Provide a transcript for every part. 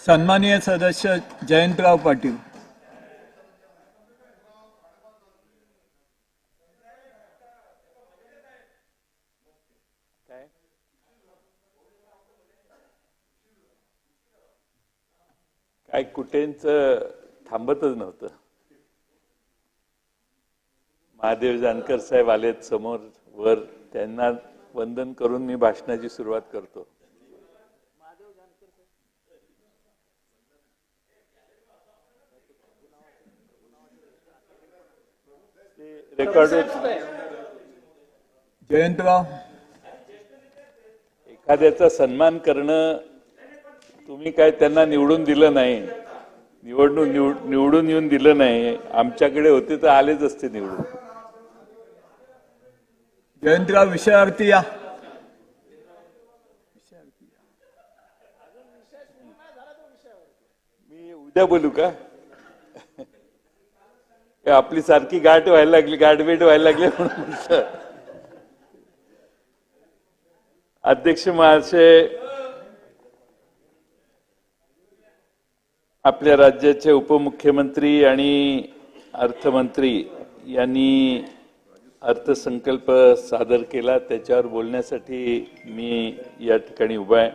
सन्माननीय सदस्य जयंतराव पाटील. काय कुठेच थांबतच नव्हतं. महादेव जानकर साहेब आलेत समोर वर, त्यांना वंदन करून मी भाषणाची सुरुवात करतो. रेकॉर्ड जयंतराव, एखाद्याचा सन्मान करणं, तुम्ही काय त्यांना निवडून दिलं नाही, निवडून येऊन दिलं नाही, आमच्याकडे होते तर आलेच असते निवडून. जयंतराव विषयावरती या. मी उद्या बोलू का? आपली सारखी गाठ व्हायला लागली, गाठभेट व्हायला लागली म्हणून म्हटलं. अध्यक्ष महाशय, आपल्या राज्याचे उपमुख्यमंत्री आणि अर्थमंत्री यांनी अर्थसंकल्प सादर केला, त्याच्यावर बोलण्यासाठी मी या ठिकाणी उभा आहे.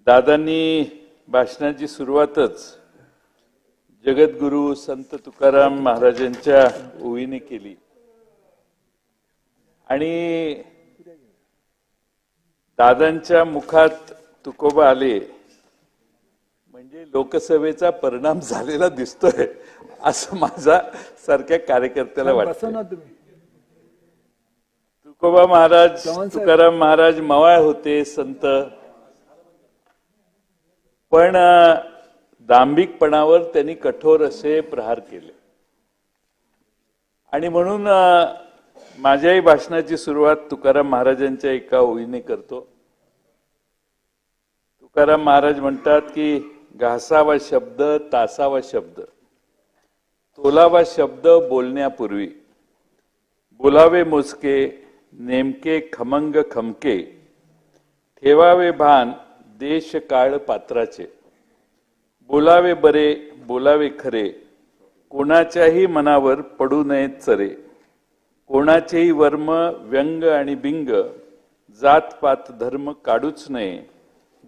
दादांनी भाषणाची सुरुवातच जगद्गुरू संत तुकाराम महाराजांच्या ओवीने केली आणि दादांच्या मुखात तुकोबा आले म्हणजे लोकसभेचा परिणाम झालेला दिसतोय असं माझा सारख्या कार्यकर्त्याला वाटतं. तुकोबा महाराज, तुकाराम महाराज मवाळ होते, संत, पण दांभिकपणावर त्यांनी कठोर असे प्रहार केले. आणि म्हणून माझ्याही भाषणाची सुरुवात तुकाराम महाराजांच्या एका ओळीने करतो. तुकाराम महाराज म्हणतात की घासावा शब्द, तासावा शब्द, तोलावा शब्द बोलण्यापूर्वी, बोलावे मोजके, नेमके खमंग खमके, ठेवावे भान देश काळ पात्राचे, बोलावे बरे, बोलावे खरे, कोणाच्याही मनावर पडू नयेत चरे, कोणाचेही वर्म व्यंग आणि बिंग, जात पात धर्म काढूच नये,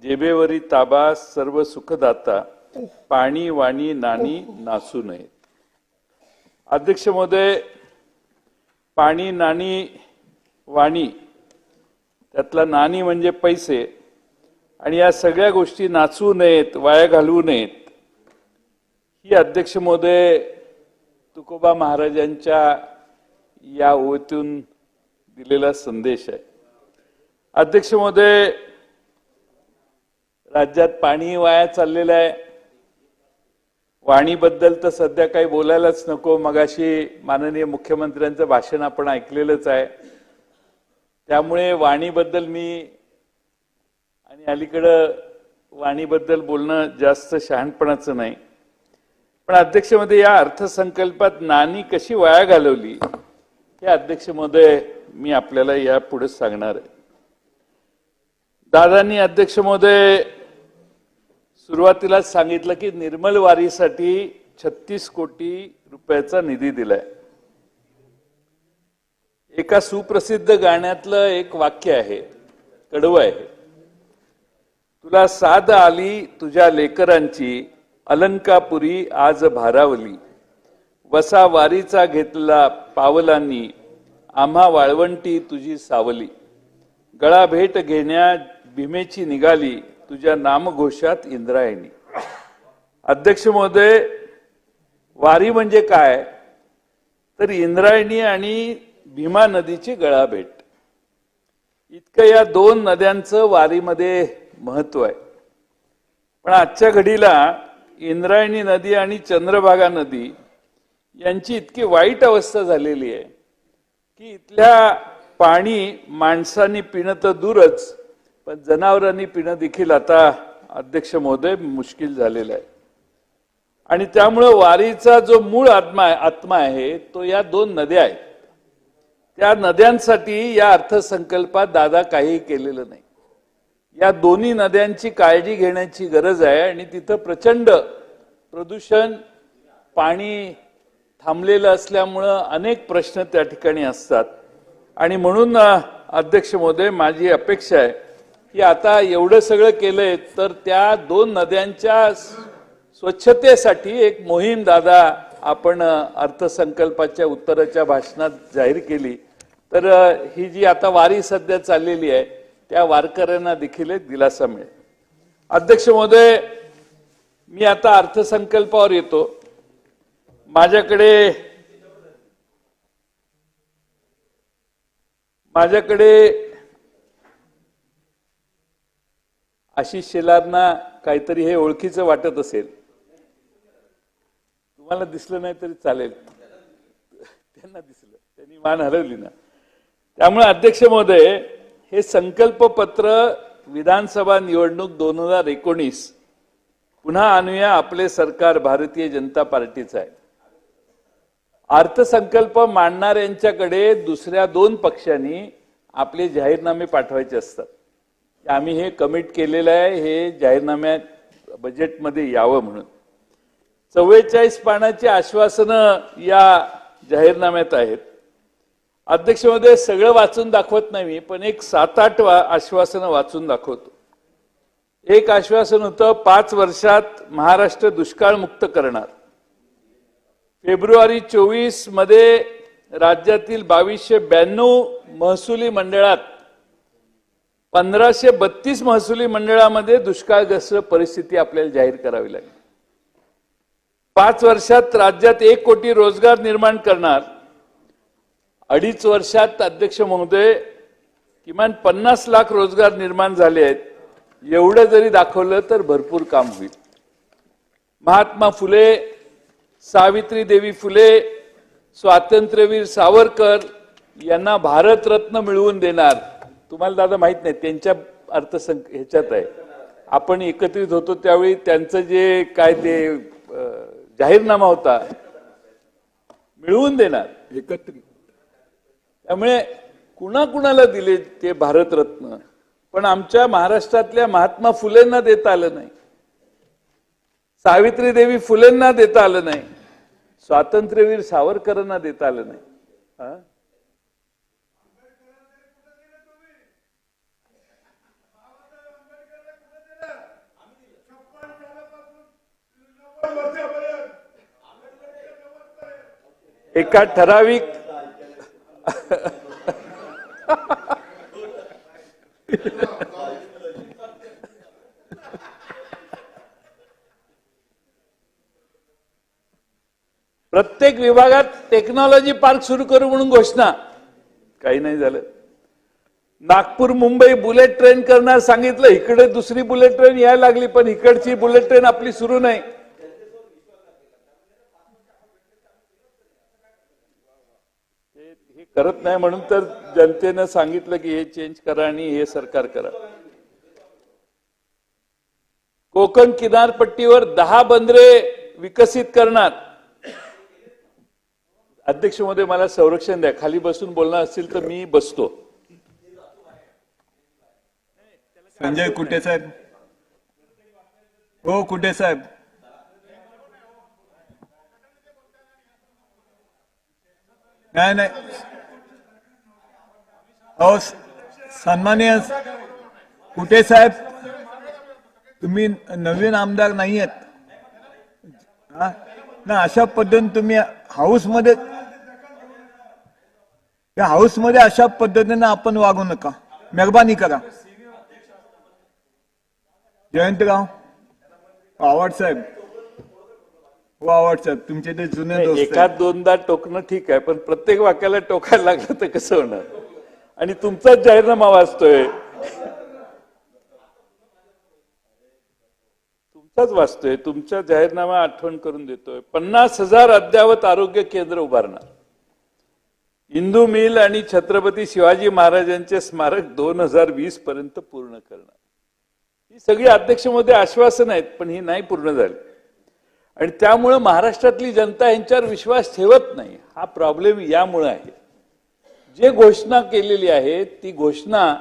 जेबेवरी ताबा सर्व सुखदाता, पाणी वाणी नाणी नासू नये. अध्यक्ष महोदय, पाणी नाणी वाणी, त्यातला नाणी म्हणजे पैसे, आणि या सगळ्या गोष्टी नाचू नयेत, वाया घालवू नयेत, ही अध्यक्ष महोदय तुकोबा महाराजांच्या या ओवीतून दिलेला संदेश आहे. अध्यक्ष महोदय, राज्यात पाणी वाया चाललेलं आहे. वाणीबद्दल तर सध्या काही बोलायलाच नको. मगाशी माननीय मुख्यमंत्र्यांचं भाषण आपण ऐकलेलंच आहे, त्यामुळे वाणीबद्दल मी आणि अलीकडं वाणीबद्दल बोलणं जास्त शहाणपणाचं नाही. पण अध्यक्ष महोदय, या अर्थसंकल्पात नाणी कशी वाया घालवली हे अध्यक्ष महोदय मी आपल्याला यापुढे सांगणार आहे. दादांनी अध्यक्ष महोदय सुरुवातीलाच सांगितलं की निर्मल वारीसाठी 36 कोटी रुपयाचा निधी दिलाय. एका सुप्रसिद्ध गाण्यातलं एक वाक्य आहे, कडवं आहे, तुला साध आली तुझ्या लेकरांची, अलंकापुरी आज भारावली, वसा वारीचा घेतला पावलांनी, आम्हा वाळवंटी तुझी सावली, गळा भेट घेण्या भीमेची निघाली, तुझ्या नामघोषात इंद्रायणी. अध्यक्ष महोदय, वारी म्हणजे काय तर इंद्रायणी आणि भीमा नदीची गळाभेट, इतकं या दोन नद्यांचं वारीमध्ये महत्व आहे. पण आजच्या घडीला इंद्रायणी नदी आणि चंद्रभागा नदी यांची इतकी वाईट अवस्था झालेली आहे की इथल्या पाणी माणसांनी पिणं तर दूरच, पण जनावरांनी पिणं देखील आता अध्यक्ष महोदय मुश्किल झालेलं आहे. आणि त्यामुळे वारीचा जो मूळ आत्मा आहे तो या दोन नद्या आहेत. त्या नद्यांसाठी या अर्थसंकल्पात दादा काही केलेलं नाही. या दोन्ही नद्यांची काळजी घेण्याची गरज आहे आणि तिथं प्रचंड प्रदूषण, पाणी थांबलेलं असल्यामुळं अनेक प्रश्न त्या ठिकाणी असतात. आणि म्हणून अध्यक्ष महोदय, माझी अपेक्षा आहे की आता एवढं सगळं केलंय तर त्या दोन नद्यांच्या स्वच्छतेसाठी एक मोहीम दादा आपण अर्थसंकल्पाच्या उत्तराच्या भाषणात जाहीर केली तर ही जी आता वारी सध्या चाललेली आहे त्या वारकऱ्यांना देखील एक दिलासा मिळेल. अध्यक्ष महोदय, मी आता अर्थसंकल्पावर येतो. माझ्याकडे आशिष शेलारना काहीतरी हे ओळखीचं वाटत असेल, तुम्हाला दिसलं नाही तरी चालेल, त्यांना दिसलं, त्यांनी मान हलवली ना. त्यामुळे अध्यक्ष महोदय, हे संकल्प पत्र विधानसभा निवडणूक 2019 पुन्हा आणूया आपले सरकार भारतीय जनता पार्टीचं आहे. अर्थसंकल्प मांडणाऱ्यांच्याकडे दुसऱ्या दोन पक्षांनी आपले जाहीरनामे पाठवायचे असतात. आम्ही हे कमिट केलेलं आहे, हे जाहीरनाम्यात बजेटमध्ये यावं म्हणून. 44 पानाची आश्वासनं या जाहीरनाम्यात आहेत. अध्यक्ष महोदय, सगळं वाचून दाखवत नाही मी, पण एक 7-8 आश्वासनं वाचून दाखवतो. एक आश्वासन होतं 5 वर्षात महाराष्ट्र दुष्काळमुक्त करणार. फेब्रुवारी 24 मध्ये राज्यातील 2292 महसुली मंडळात 1532 महसुली मंडळामध्ये दुष्काळग्रस्त परिस्थिती आपल्याला जाहीर करावी लागेल. 5 वर्षात राज्यात 1 कोटी रोजगार निर्माण करणार. 2.5 वर्षात अध्यक्ष महोदय किमान 50 लाख रोजगार निर्माण झाले आहेत. एवढं जरी दाखवलं तर भरपूर काम होईल. महात्मा फुले, सावित्रीदेवी फुले, स्वातंत्र्यवीर सावरकर यांना भारतरत्न मिळवून देणार. तुम्हाला दादा माहित नाही, त्यांच्या ह्याच्यात आहे. आपण एकत्रित होतो त्यावेळी त्यांचं जे काय ते जाहीरनामा होता, मिळवून देणार एकत्रित. त्यामुळे कुणाकुणाला दिले ते भारतरत्न, पण आमच्या महाराष्ट्रातल्या महात्मा फुलेंना देता आलं नाही, सावित्रीदेवी फुलेंना देता आलं नाही, स्वातंत्र्यवीर सावरकरांना देता आलं नाही. एका ठराविक प्रत्येक विभागात टेक्नॉलॉजी पार्क सुरू करू म्हणून घोषणा, काही नाही झालं. नागपूर मुंबई बुलेट ट्रेन करणार सांगितलं, इकडे दुसरी बुलेट ट्रेन यायला लागली, पण इकडची बुलेट ट्रेन आपली सुरू नाही. हे करत नाही म्हणून तर जनतेनं सांगितलं की हे चेंज करा आणि हे सरकार करा. कोकण किनारपट्टीवर 10 बंदरे विकसित करणार. अध्यक्ष महोदय, मला संरक्षण द्या, खाली बसून बोलणार असतील तर मी बसतो. संजय कुटे साहेब, हो कुटे साहेब, नाही नाही, हो सन्माननीय कुटे साहेब, तुम्ही नवीन आमदार नाही आहेत ना. अशा पद्धतीने तुम्ही हाऊसमध्ये अशा पद्धतीने आपण वागू नका, मेहरबानी करा. जयंतराव आवाड साहेब, हो आवाड साहेब, तुमचे ते जुने दोस्त. एखाद दोनदा टोकणं ठीक आहे, पण प्रत्येक वाक्याला टोकायला लागलं तर कसं होणार. आणि तुमचाच जाहीरनामा वाचतोय, तुमचा जाहीरनामा आठवण करून देतोय. 50,000 अद्ययावत आरोग्य केंद्र उभारणार. इंदू मिल आणि छत्रपती शिवाजी महाराजांचे स्मारक 2020 पर्यंत पूर्ण करणार. ही सगळी अध्यक्ष महोदय आश्वासन आहेत, पण ही नाही पूर्ण झाली. आणि त्यामुळे महाराष्ट्रातली जनता यांच्यावर विश्वास ठेवत नाही. हा प्रॉब्लेम यामुळे आहे. जे घोषणा केलेली आहे ती घोषणा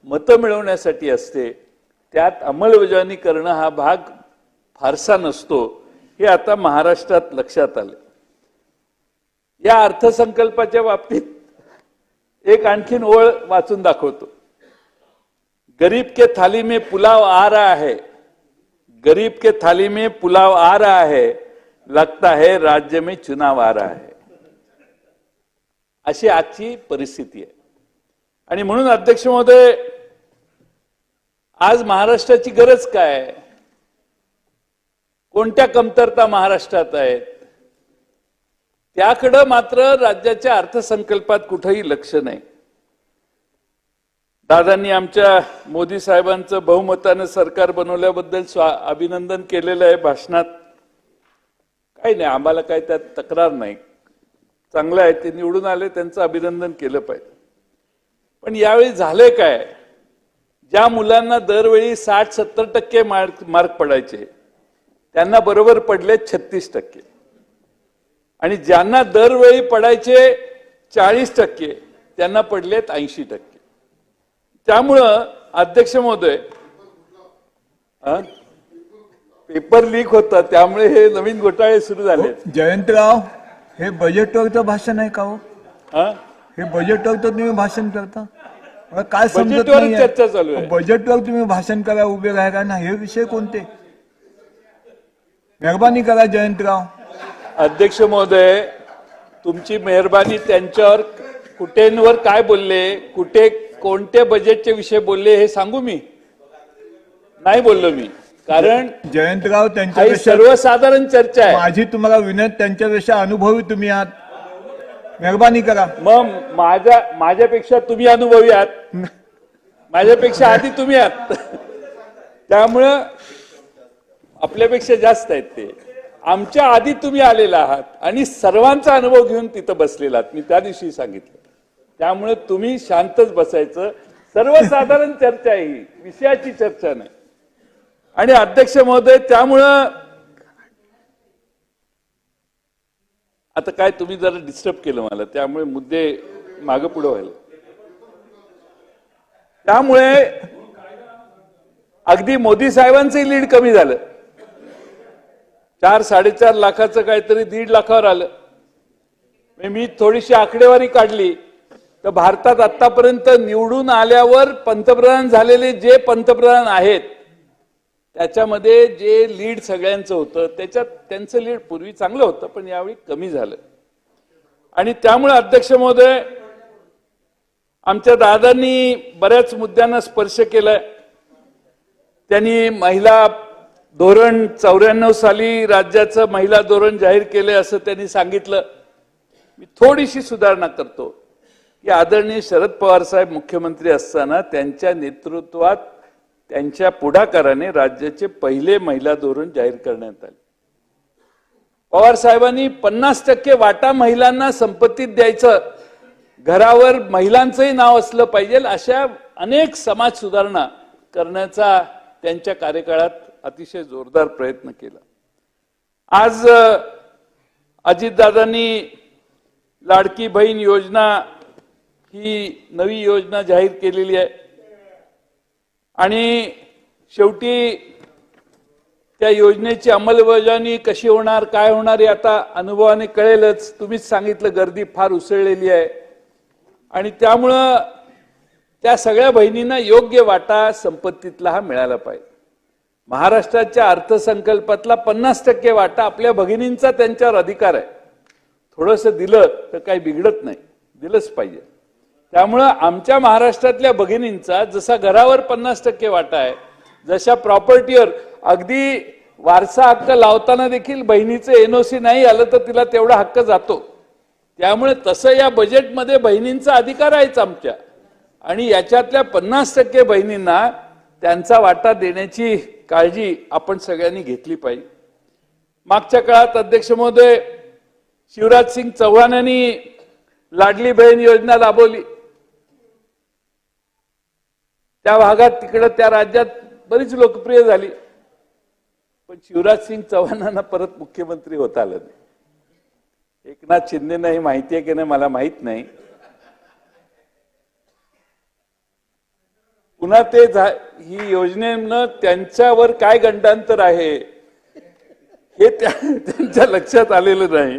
मतं मिळवण्यासाठी असते. त्यात अंमलबजावणी करणं हा भाग फारसा नसतो, हे आता महाराष्ट्रात लक्षात आलं. या अर्थसंकल्पाच्या बाबतीत एक आणखीन ओळ वाचून दाखवतो. गरीब के थाली में पुलाव आ रहा है, गरीब के थाली में पुलाव आ रहा है, लगता है राज्य में चुनाव आ रहा है. अशी आजची परिस्थिती आहे. आणि म्हणून अध्यक्ष महोदय, आज महाराष्ट्राची गरज काय आहे, कोणत्या कमतरता महाराष्ट्रात आहेत, त्याकडे मात्र राज्याच्या अर्थसंकल्पात कुठेही लक्ष नाही. दादांनी आमच्या मोदी साहेबांचं बहुमतानं सरकार बनवल्याबद्दल अभिनंदन केलेलं आहे भाषणात. काही नाही, आम्हाला काही त्यात तक्रार नाही, चांगलं आहे, ते निवडून आले, त्यांचं अभिनंदन केलं पाहिजे. पण यावेळी झालंय काय, ज्या मुलांना दरवेळी 60-70% मार्क पडायचे त्यांना बरोबर पडले 36%, आणि ज्यांना दरवेळी पडायचे 40% त्यांना पडलेत 80%. त्यामुळं अध्यक्ष महोदय, पेपर लीक होता, त्यामुळे हे नवीन घोटाळे सुरू झाले. जयंतराव, हे बजेटवरचं भाषण आहे का हो? हा, हे बजेटवर तर तुम्ही भाषण करता, मला काय समजत बजेटवर नाही. चर्चा चालू आहे. बजेटवर तुम्ही भाषण करा, उभे राहा ना, हे विषय कोणते? मेहरबानी करा जयंतराव. अध्यक्ष महोदय, तुमची मेहरबानी. त्यांच्यावर कुठेंवर काय बोलले, कुठे कोणत्या बजेटचे विषय बोलले हे सांगू? मी नाही बोललो मी, कारण जयंतराव काही त्यांच्यापेक्षा सर्वसाधारण चर्चा आहे. माझी तुम्हाला विनंती, त्यांच्यापेक्षा अनुभवी तुम्ही आहात, मेहरबानी करा. मग माझ्यापेक्षा तुम्ही अनुभवी आहात, माझ्यापेक्षा आधी तुम्ही आहात, त्यामुळं आपल्यापेक्षा जास्त आहेत ते. आमच्या आधी तुम्ही आलेला आहात आणि सर्वांचा अनुभव घेऊन तिथं बसलेला आहात, मी त्या दिवशी सांगितलं. त्यामुळे तुम्ही शांतच बसायचं. सर्वसाधारण चर्चा आहे ही, विषयाची चर्चा नाही. आणि अध्यक्ष महोदय, त्यामुळं आता काय, तुम्ही जरा डिस्टर्ब केलं मला, त्यामुळे मुद्दे मागे पुढे व्हायला. त्यामुळे अगदी मोदी साहेबांचंही लीड कमी झालं. 4-4.5 लाखाचं काहीतरी 1.5 लाखावर आलं. मी थोडीशी आकडेवारी काढली तर भारतात आतापर्यंत निवडून आल्यावर पंतप्रधान झालेले जे पंतप्रधान आहेत त्याच्यामध्ये जे लीड सगळ्यांचं होतं, त्याच्यात त्यांचं लीड पूर्वी चांगलं होतं, पण यावेळी कमी झालं. आणि त्यामुळे अध्यक्ष महोदय, आमच्या दादांनी बऱ्याच मुद्द्यांना स्पर्श केलाय. त्यांनी महिला धोरण 94 साली राज्याचं महिला धोरण जाहीर केले असं त्यांनी सांगितलं. मी थोडीशी सुधारणा करतो की आदरणीय शरद पवार साहेब मुख्यमंत्री असताना त्यांच्या नेतृत्वात, त्यांच्या पुढाकाराने राज्याचे पहिले महिला धोरण जाहीर करण्यात आले. पवार साहेबांनी 50% वाटा महिलांना संपत्तीत द्यायचं, घरावर महिलांचंही नाव असलं पाहिजे, अशा अनेक समाज सुधारणा करण्याचा त्यांच्या कार्यकाळात अतिशय जोरदार प्रयत्न केला. आज अजितदादांनी लाडकी बहीण योजना ही नवी योजना जाहीर केलेली आहे. आणि शेवटी त्या योजनेची अंमलबजावणी कशी होणार, काय होणार हे आता अनुभवाने कळेलच. तुम्हीच सांगितलं, गर्दी फार उसळलेली आहे. आणि त्यामुळं त्या सगळ्या बहिणींना योग्य वाटा संपत्तीतला हा मिळाला पाहिजे. महाराष्ट्राच्या अर्थसंकल्पातला 50% वाटा आपल्या भगिनींचा त्यांच्यावर अधिकार आहे. थोडंसं दिलं तर काही बिघडत नाही, दिलंच पाहिजे. त्यामुळं आमच्या महाराष्ट्रातल्या भगिनींचा जसा घरावर 50% वाटा आहे, जशा प्रॉपर्टीवर, अगदी वारसा हक्क लावताना देखील बहिणीचं NOC नाही आलं तर तिला तेवढा हक्क जातो. त्यामुळे तसं या बजेटमध्ये बहिणींचा अधिकार आहेच आमच्या, आणि याच्यातल्या 50% बहिणींना त्यांचा वाटा देण्याची काळजी आपण सगळ्यांनी घेतली पाहिजे. मागच्या काळात अध्यक्ष महोदय, शिवराज सिंग चौहान यांनी लाडली बहीण योजना राबवली. त्या भागात, तिकडे त्या राज्यात बरीच लोकप्रिय झाली. पण शिवराज सिंग चौहानांना परत मुख्यमंत्री होता आलं नाही. एकनाथ शिंदेना ही माहिती आहे की नाही मला माहित नाही. पुन्हा ही योजनेनं त्यांच्यावर काय गंडांतर आहे हे त्यांच्या लक्षात आलेलं नाही.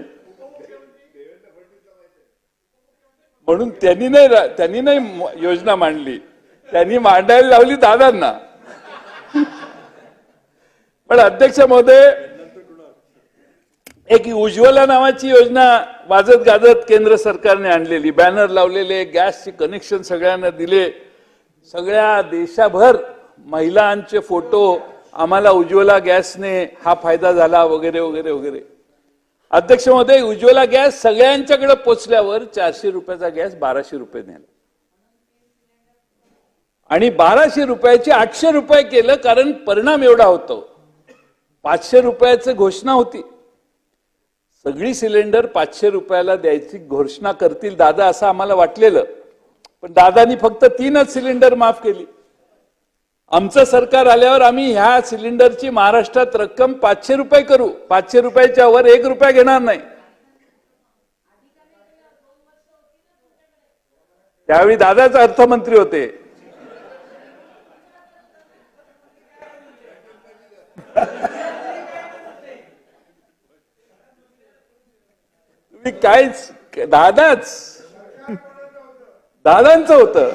म्हणून त्यांनी नाही योजना मांडली, त्यांनी मांडायला लावली दादांना. पण अध्यक्ष महोदय, एक उज्ज्वला नावाची योजना वाजत गाजत केंद्र सरकारने आणलेली, बॅनर लावलेले, गॅसचे कनेक्शन सगळ्यांना दिले, सगळ्या देशाभर महिलांचे फोटो, आम्हाला उज्ज्वला गॅसने हा फायदा झाला वगैरे वगैरे वगैरे. अध्यक्ष महोदय, उज्ज्वला गॅस सगळ्यांच्याकडे पोचल्यावर 400 रुपयाचा गॅस 1200 रुपये नेला आणि 1200 रुपयाचे 800 रुपये केलं. कारण परिणाम एवढा होतो, 500 रुपयाची घोषणा होती, सगळी सिलेंडर 500 रुपयाला द्यायची घोषणा करतील दादा असं आम्हाला वाटलेलं, पण दादानी फक्त 3च सिलेंडर माफ केली. आमचं सरकार आल्यावर आम्ही ह्या सिलेंडरची महाराष्ट्रात रक्कम 500 रुपये करू, 500 रुपयाच्या वर 1 रुपया घेणार नाही. त्यावेळी दादाच अर्थमंत्री होते. तुम्ही काहीच, दादांचं होतं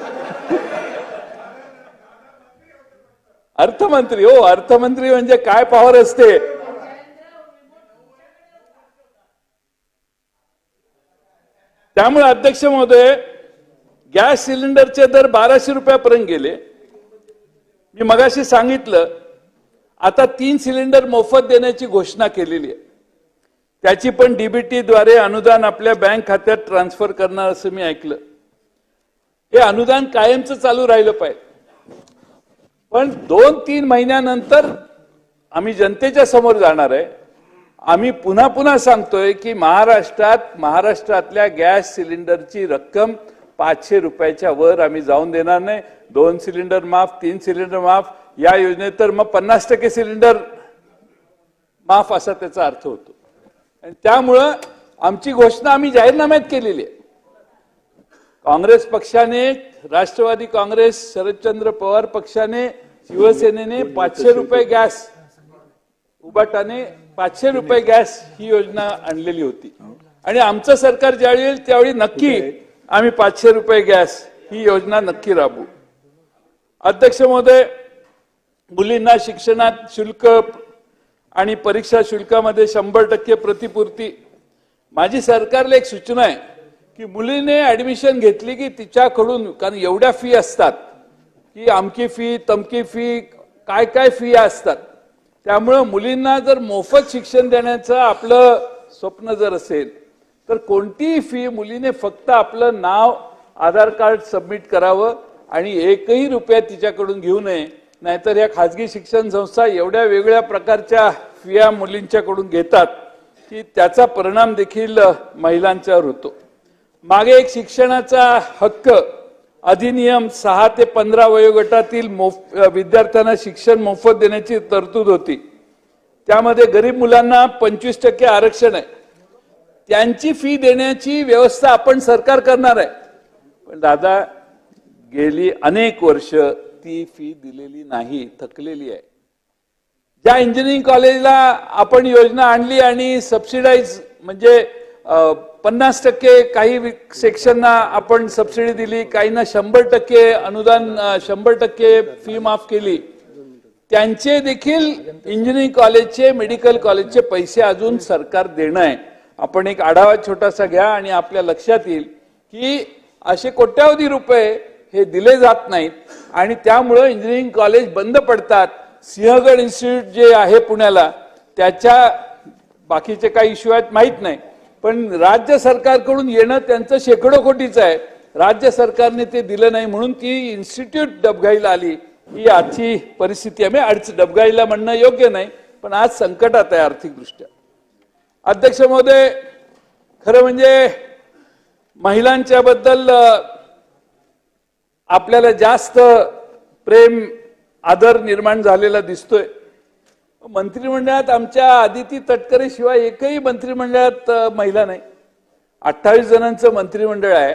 अर्थमंत्री. हो, अर्थमंत्री म्हणजे काय पॉवर असते. त्यामुळे अध्यक्ष महोदय, गॅस सिलेंडरचे दर 1200 रुपयापर्यंत गेले. मी मगाशी सांगितलं, आता 3 सिलेंडर मोफत देण्याची घोषणा केलेली आहे. त्याची पण डीबीटी द्वारे अनुदान आपल्या बँक खात्यात ट्रान्सफर करणार असं मी ऐकलं. हे अनुदान कायमचं चालू राहिलं पाहिजे. पण 2-3 महिन्यानंतर आम्ही जनतेच्या समोर जाणार आहे. आम्ही पुन्हा पुन्हा सांगतोय की महाराष्ट्रातल्या गॅस सिलेंडरची रक्कम 500 रुपयाच्या वर आम्ही जाऊन देणार नाही. 2 सिलेंडर माफ, 3 सिलेंडर माफ, या योजनेत तर मग 50% सिलेंडर माफ असा त्याचा अर्थ होतो. आणि त्यामुळं आमची घोषणा आम्ही जाहीरनाम्यात केलेली आहे. काँग्रेस पक्षाने, राष्ट्रवादी काँग्रेस, शरदचंद्र पवार पक्षाने, शिवसेनेने 500 रुपये गॅस, उबाटाने 500 रुपये गॅस ही योजना आणलेली होती. आणि आमचं सरकार ज्यावेळी येईल त्यावेळी नक्की आम्ही 500 रुपये गॅस ही योजना नक्की राबवू. अध्यक्ष महोदय, मुलींना शिक्षणात शुल्क आणि परीक्षा शुल्कामध्ये 100% प्रतिपूर्ती. माझी सरकारला एक सूचना आहे की मुलीने ऍडमिशन घेतली की तिच्याकडून, कारण एवढ्या फी असतात की अमकी फी, तमकी फी, काय काय फी असतात. त्यामुळं मुलींना जर मोफत शिक्षण देण्याचं आपलं स्वप्न जर असेल तर कोणतीही फी मुलीने फक्त आपलं नाव, आधार कार्ड सबमिट करावं आणि 1ही रुपया तिच्याकडून घेऊ नये. नाहीतर या खाजगी शिक्षण संस्था एवढ्या वेगळ्या प्रकारच्या फिया मुलींच्याकडून घेतात की त्याचा परिणाम देखील महिलांच्यावर होतो. मागे एक शिक्षणाचा हक्क अधिनियम 6 ते 15 वयोगटातील विद्यार्थ्यांना शिक्षण मोफत देण्याची तरतूद होती. त्यामध्ये गरीब मुलांना 25% आरक्षण आहे. त्यांची फी देण्याची व्यवस्था आपण सरकार करणार आहे. पण दादा, गेली अनेक वर्ष ती फी दिलेली नाही, थकलेली आहे. ज्या इंजिनिअरिंग कॉलेजला आपण योजना आणली आणि सबसिडाईज म्हणजे 50% काही सेक्शनना आपण सबसिडी दिली, काहींना 100% अनुदान, 100% फी माफ केली, त्यांचे देखील इंजिनिअरिंग कॉलेजचे, मेडिकल कॉलेजचे पैसे अजून सरकार देणं आहे. आपण एक आढावा छोटासा घ्या आणि आपल्या लक्षात येईल की असे कोट्यावधी रुपये हे दिले जात नाहीत आणि त्यामुळे इंजिनिअरिंग कॉलेज बंद पडतात. सिंहगड इन्स्टिट्यूट जे आहे पुण्याला, त्याच्या बाकीचे काही इश्यू आहेत माहीत नाही, पण राज्य सरकारकडून येणं त्यांचं शेकडो कोटीचं आहे. राज्य सरकारने ते दिलं नाही म्हणून ती इन्स्टिट्यूट डबघाईला आली. ही आजची परिस्थिती आहे. डबघाईला म्हणणं योग्य नाही, पण आज संकटात आहे आर्थिकदृष्ट्या. अध्यक्ष महोदय, खरं म्हणजे महिलांच्या बद्दल आपल्याला जास्त प्रेम, आदर निर्माण झालेला दिसतोय. मंत्रिमंडळात आमच्या आदिती तटकरे शिवाय एकही मंत्रिमंडळात महिला नाही. 28 जणांचं मंत्रिमंडळ आहे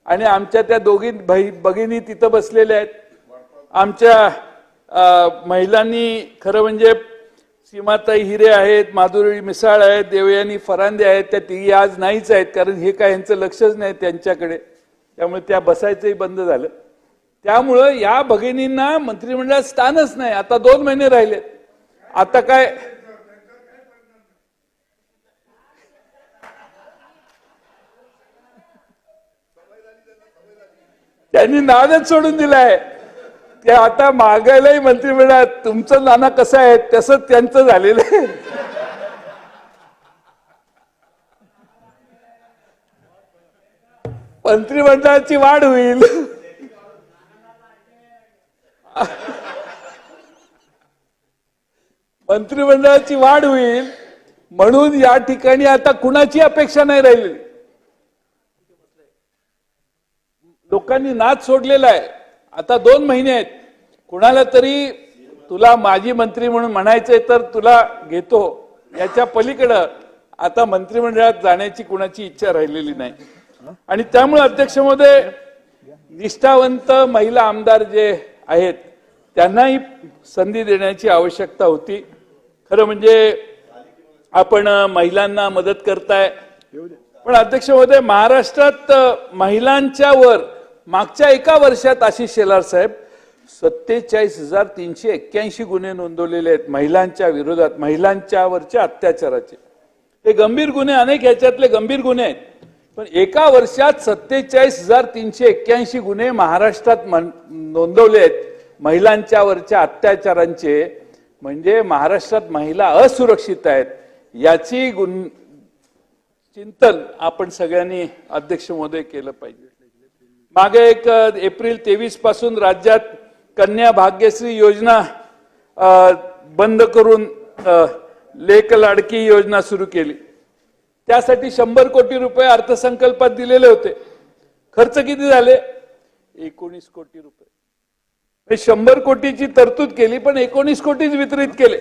आणि आमच्या त्या दोघी भगिनी तिथं बसलेल्या आहेत. आमच्या महिलांनी खरं म्हणजे सीमाताई हिरे आहेत, माधुरी मिसाळ आहेत, देवयानी फरांदे आहेत, त्या तिघी आज नाहीच आहेत, कारण हे काय यांचं लक्षच नाही त्यांच्याकडे, त्यामुळे त्या बसायचंही बंद झालं. त्यामुळं या भगिनींना मंत्रिमंडळात स्थानच नाही. आता 2 महिने राहिले. आता काय त्यांनी नादच सोडून दिलाय. ते आता मागायलाही मंत्रिमंडळात तुमचं नाना कसं आहे तसंच त्यांचं झालेलं आहे. मंत्रिमंडळाची वाढ होईल. मंत्रिमंडळाची वाढ होईल म्हणून या ठिकाणी आता कुणाची अपेक्षा नाही राहिली. लोकांनी नाद सोडलेला आहे. आता 2 महिने आहेत. कुणाला तरी तुला माजी मंत्री म्हणून म्हणायचंय तर तुला घेतो, याच्या पलीकडं आता मंत्रिमंडळात जाण्याची कुणाची इच्छा राहिलेली नाही. आणि त्यामुळे अध्यक्ष महोदय, निष्ठावंत महिला आमदार जे आहेत त्यांनाही संधी देण्याची आवश्यकता होती. खरं म्हणजे आपण महिलांना मदत करताय, पण अध्यक्ष महोदय, महाराष्ट्रात महिलांच्या वर मागच्या एका वर्षात आशिष शेलार साहेब 47,381 गुन्हे नोंदवलेले आहेत महिलांच्या विरोधात, महिलांच्यावरच्या अत्याचाराचे. हे गंभीर गुन्हे, अनेक ह्याच्यातले गंभीर गुन्हे आहेत, पण एका वर्षात 47,381 गुन्हे महाराष्ट्रात नोंदवले आहेत महिलांच्यावरच्या अत्याचारांचे. म्हणजे महाराष्ट्रात महिला असुरक्षित आहेत याची चिंतन आपण सगळ्यांनी अध्यक्ष महोदय केलं पाहिजे. मागे एक एप्रिल 23 पासून राज्यात कन्या भाग्यश्री योजना बंद करून लेक लाडकी योजना सुरू केली. त्यासाठी 100 कोटी रुपये अर्थसंकल्पात दिलेले होते. खर्च किती झाले? 19 कोटी रुपये. 100 कोटीची तरतूद केली पण 19 कोटीच वितरित केले.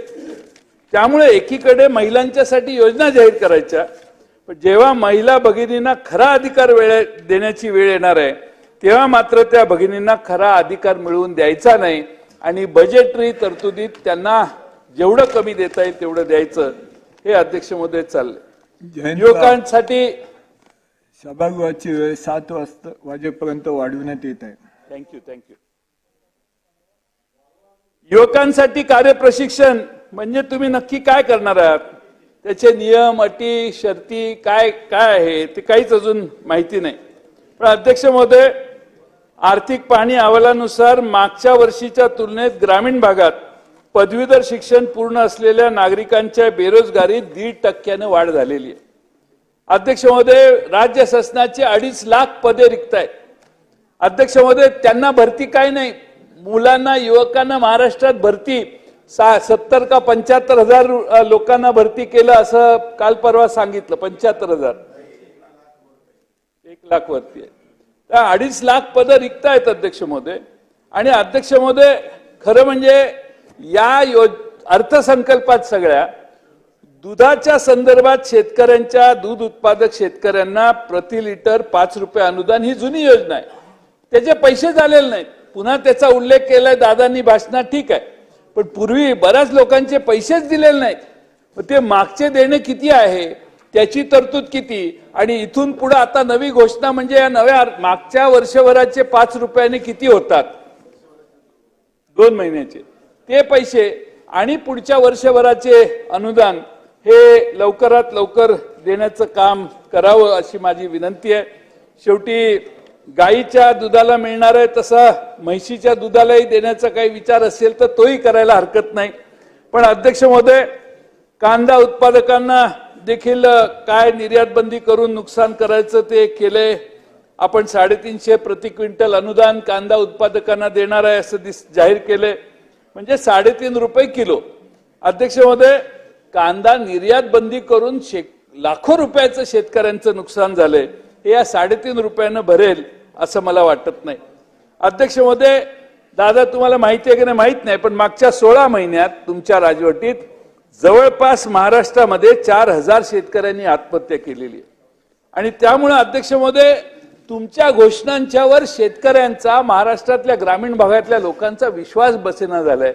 त्यामुळे एकीकडे महिलांच्यासाठी योजना जाहीर करायच्या, पण जेव्हा महिला भगिनींना खरा अधिकार देण्याची वेळ येणार आहे तेव्हा मात्र त्या भगिनींना खरा अधिकार मिळवून द्यायचा नाही आणि बजेटरी तरतुदीत त्यांना जेवढं कमी देता येईल तेवढं द्यायचं, हे अध्यक्ष महोदय चाललंय. युवकांसाठी सभागृहाची वेळ 7 वाजेपर्यंत वाढवण्यात येत आहे. थँक्यू. युवकांसाठी कार्यप्रशिक्षण म्हणजे तुम्ही नक्की काय करणार आहात, त्याचे नियम, अटी, शर्ती काय काय आहे ते काहीच अजून माहिती नाही. पण अध्यक्ष महोदय, आर्थिक पाहणी अहवालानुसार मागच्या वर्षीच्या तुलनेत ग्रामीण भागात पदवीधर शिक्षण पूर्ण असलेल्या नागरिकांच्या बेरोजगारीत 1.5% वाढ झालेली आहे. अध्यक्ष महोदय, राज्य शासनाचे 2.5 लाख पदे रिक्त आहेत. अध्यक्ष महोदय, त्यांना भरती काय नाही. मुलांना, युवकांना महाराष्ट्रात भरती 70 का 75 हजार लोकांना भरती केलं असं काल परवा सांगितलं. 75,000, 1 लाख वरती आहे. त्या 2.5 लाख पदं रिक्त आहेत अध्यक्ष महोदय. आणि अध्यक्ष महोदय, खरं म्हणजे या अर्थसंकल्पात सगळ्या दुधाच्या संदर्भात शेतकऱ्यांच्या, दूध उत्पादक शेतकऱ्यांना प्रति लिटर 5 रुपये अनुदान ही जुनी योजना आहे. त्याचे पैसे झालेले नाहीत. पुन्हा त्याचा उल्लेख केलाय दादांनी भाषणात, ठीक आहे, पण पूर्वी बऱ्याच लोकांचे पैसेच दिलेले नाहीत. ते मागचे देणे किती आहे, त्याची तरतूद किती, आणि इथून पुढे आता नवी घोषणा म्हणजे या नव्या मागच्या वर्षभराचे 5 रुपयाने किती होतात, 2 महिन्याचे ते पैसे आणि पुढच्या वर्षभराचे अनुदान हे लवकरात लवकर देण्याचं काम करावं अशी माझी विनंती आहे. शेवटी गाईच्या दुधाला मिळणार आहे तसा म्हैशीच्या दुधालाही देण्याचा काही विचार असेल तर तोही करायला हरकत नाही. पण अध्यक्ष महोदय, कांदा उत्पादकांना देखील काय निर्यात बंदी करून नुकसान करायचं ते केलंय. आपण 350 प्रति क्विंटल अनुदान कांदा उत्पादकांना देणार आहे असं जाहीर केलंय, म्हणजे 3.5 रुपये किलो. अध्यक्ष महोदय, कांदा निर्यात बंदी करून लाखो रुपयाचं शेतकऱ्यांचं नुकसान झालंय, हे या 3.5 रुपयानं भरेल असं मला वाटत नाही. अध्यक्ष महोदय, दादा तुम्हाला माहिती आहे की नाही माहित नाही, पण मागच्या 16 महिन्यात तुमच्या राजवटीत जवळपास महाराष्ट्रामध्ये 4,000 शेतकऱ्यांनी आत्महत्या केलेली आहे. आणि त्यामुळे अध्यक्ष महोदय, तुमच्या घोषणांच्यावर शेतकऱ्यांचा, महाराष्ट्रातल्या ग्रामीण भागातल्या लोकांचा विश्वास बसेना झालाय.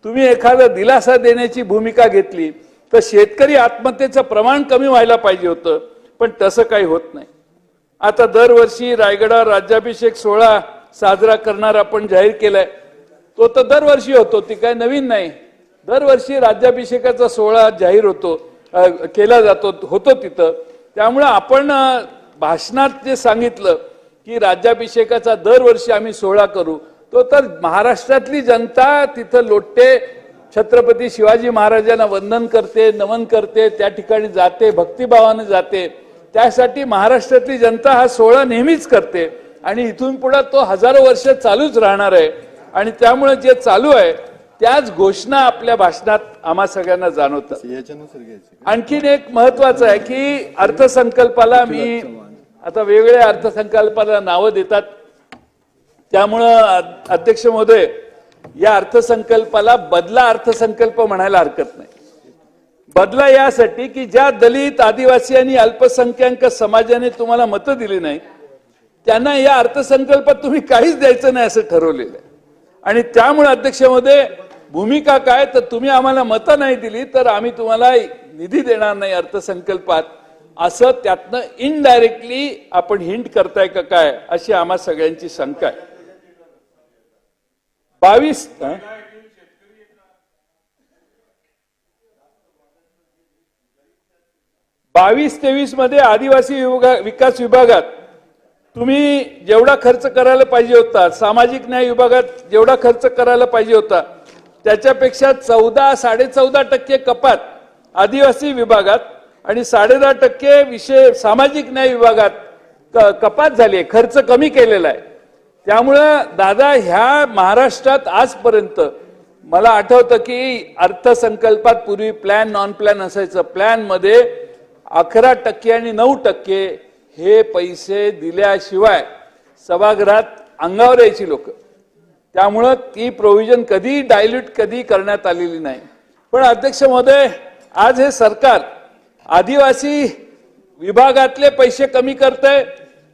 तुम्ही एखादा दिलासा देण्याची भूमिका घेतली तर शेतकरी आत्महत्येचं प्रमाण कमी व्हायला पाहिजे होतं, पण तसं काही होत नाही. आता दरवर्षी रायगडावर राज्याभिषेक सोहळा साजरा करणार आपण जाहीर केलाय. तो तर दरवर्षी होतो, ती काय नवीन नाही. दरवर्षी राज्याभिषेकाचा सोहळा जाहीर होतो, केला जातो, होतो तिथं. त्यामुळे आपण भाषणात जे सांगितलं की राज्याभिषेकाचा दरवर्षी आम्ही सोहळा करू, तो तर महाराष्ट्रातली जनता तिथं लोटते, छत्रपती शिवाजी महाराजांना वंदन करते, नमन करते, त्या ठिकाणी जाते, भक्तिभावाने जाते. त्यासाठी महाराष्ट्रातली जनता हा सोहळा नेहमीच करते आणि इथून पुढे तो हजारो वर्ष चालूच राहणार आहे. आणि त्यामुळे जे चालू आहे त्याच घोषणा आपल्या भाषणात आम्हा सगळ्यांना जाणवतात. आणखीन एक महत्वाचं आहे की अर्थसंकल्पाला मी आता वेगवेगळ्या अर्थसंकल्पाला नावं देतात, त्यामुळं अध्यक्ष महोदय या अर्थसंकल्पाला बदला अर्थसंकल्प म्हणायला हरकत नाही. बदला यासाठी की ज्या दलित, आदिवासी आणि अल्पसंख्याक समाजाने तुम्हाला मतं दिली नाही त्यांना या अर्थसंकल्पात तुम्ही काहीच द्यायचं नाही असं ठरवलेलं आहे. आणि त्यामुळे अध्यक्ष महोदय भूमिका काय, तर तुम्ही आम्हाला मतं नाही दिली तर आम्ही तुम्हाला निधी देणार नाही अर्थसंकल्पात, असं त्यातनं इनडायरेक्टली आपण हिंट करताय का काय, अशी आम्हा सगळ्यांची शंका आहे. 22-23 मध्ये आदिवासी विकास विभागात तुम्ही जेवढा खर्च करायला पाहिजे होता, सामाजिक न्याय विभागात जेवढा खर्च करायला पाहिजे होता त्याच्यापेक्षा 14.5% कपात आदिवासी विभागात आणि 10.5% विषय सामाजिक न्याय विभागात कपात झाली आहे, खर्च कमी केलेला आहे. त्यामुळं दादा ह्या महाराष्ट्रात आजपर्यंत मला आठवतं की अर्थसंकल्पात पूर्वी प्लॅन नॉन प्लॅन असायचं. प्लॅन मध्ये 11% आणि 9% हे पैसे दिल्याशिवाय सभागृहात अंगावर यायची लोक. त्यामुळं ती प्रोव्हिजन कधी डायल्यूट कधी करण्यात आलेली नाही. पण अध्यक्ष महोदय आज हे सरकार आदिवासी विभागातले पैसे कमी करतंय,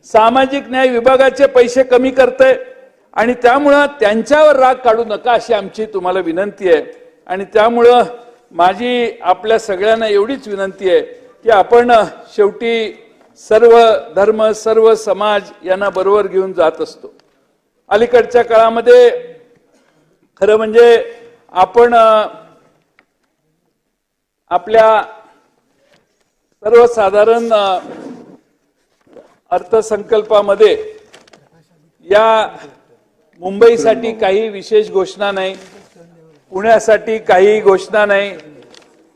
सामाजिक न्याय विभागाचे पैसे कमी करतंय आणि त्यामुळं त्यांच्यावर राग काढू नका अशी आमची तुम्हाला विनंती आहे. आणि त्यामुळं माझी आपल्या सगळ्यांना एवढीच विनंती आहे की आपण शेवटी सर्व धर्म, सर्व समाज यांना बरोबर घेऊन जात असतो. अलीकडच्या काळामध्ये खरं म्हणजे आपण आपल्या सर्वसाधारण अर्थसंकल्पामध्ये या मुंबईसाठी काही विशेष घोषणा नाही, पुण्यासाठी काही घोषणा नाही,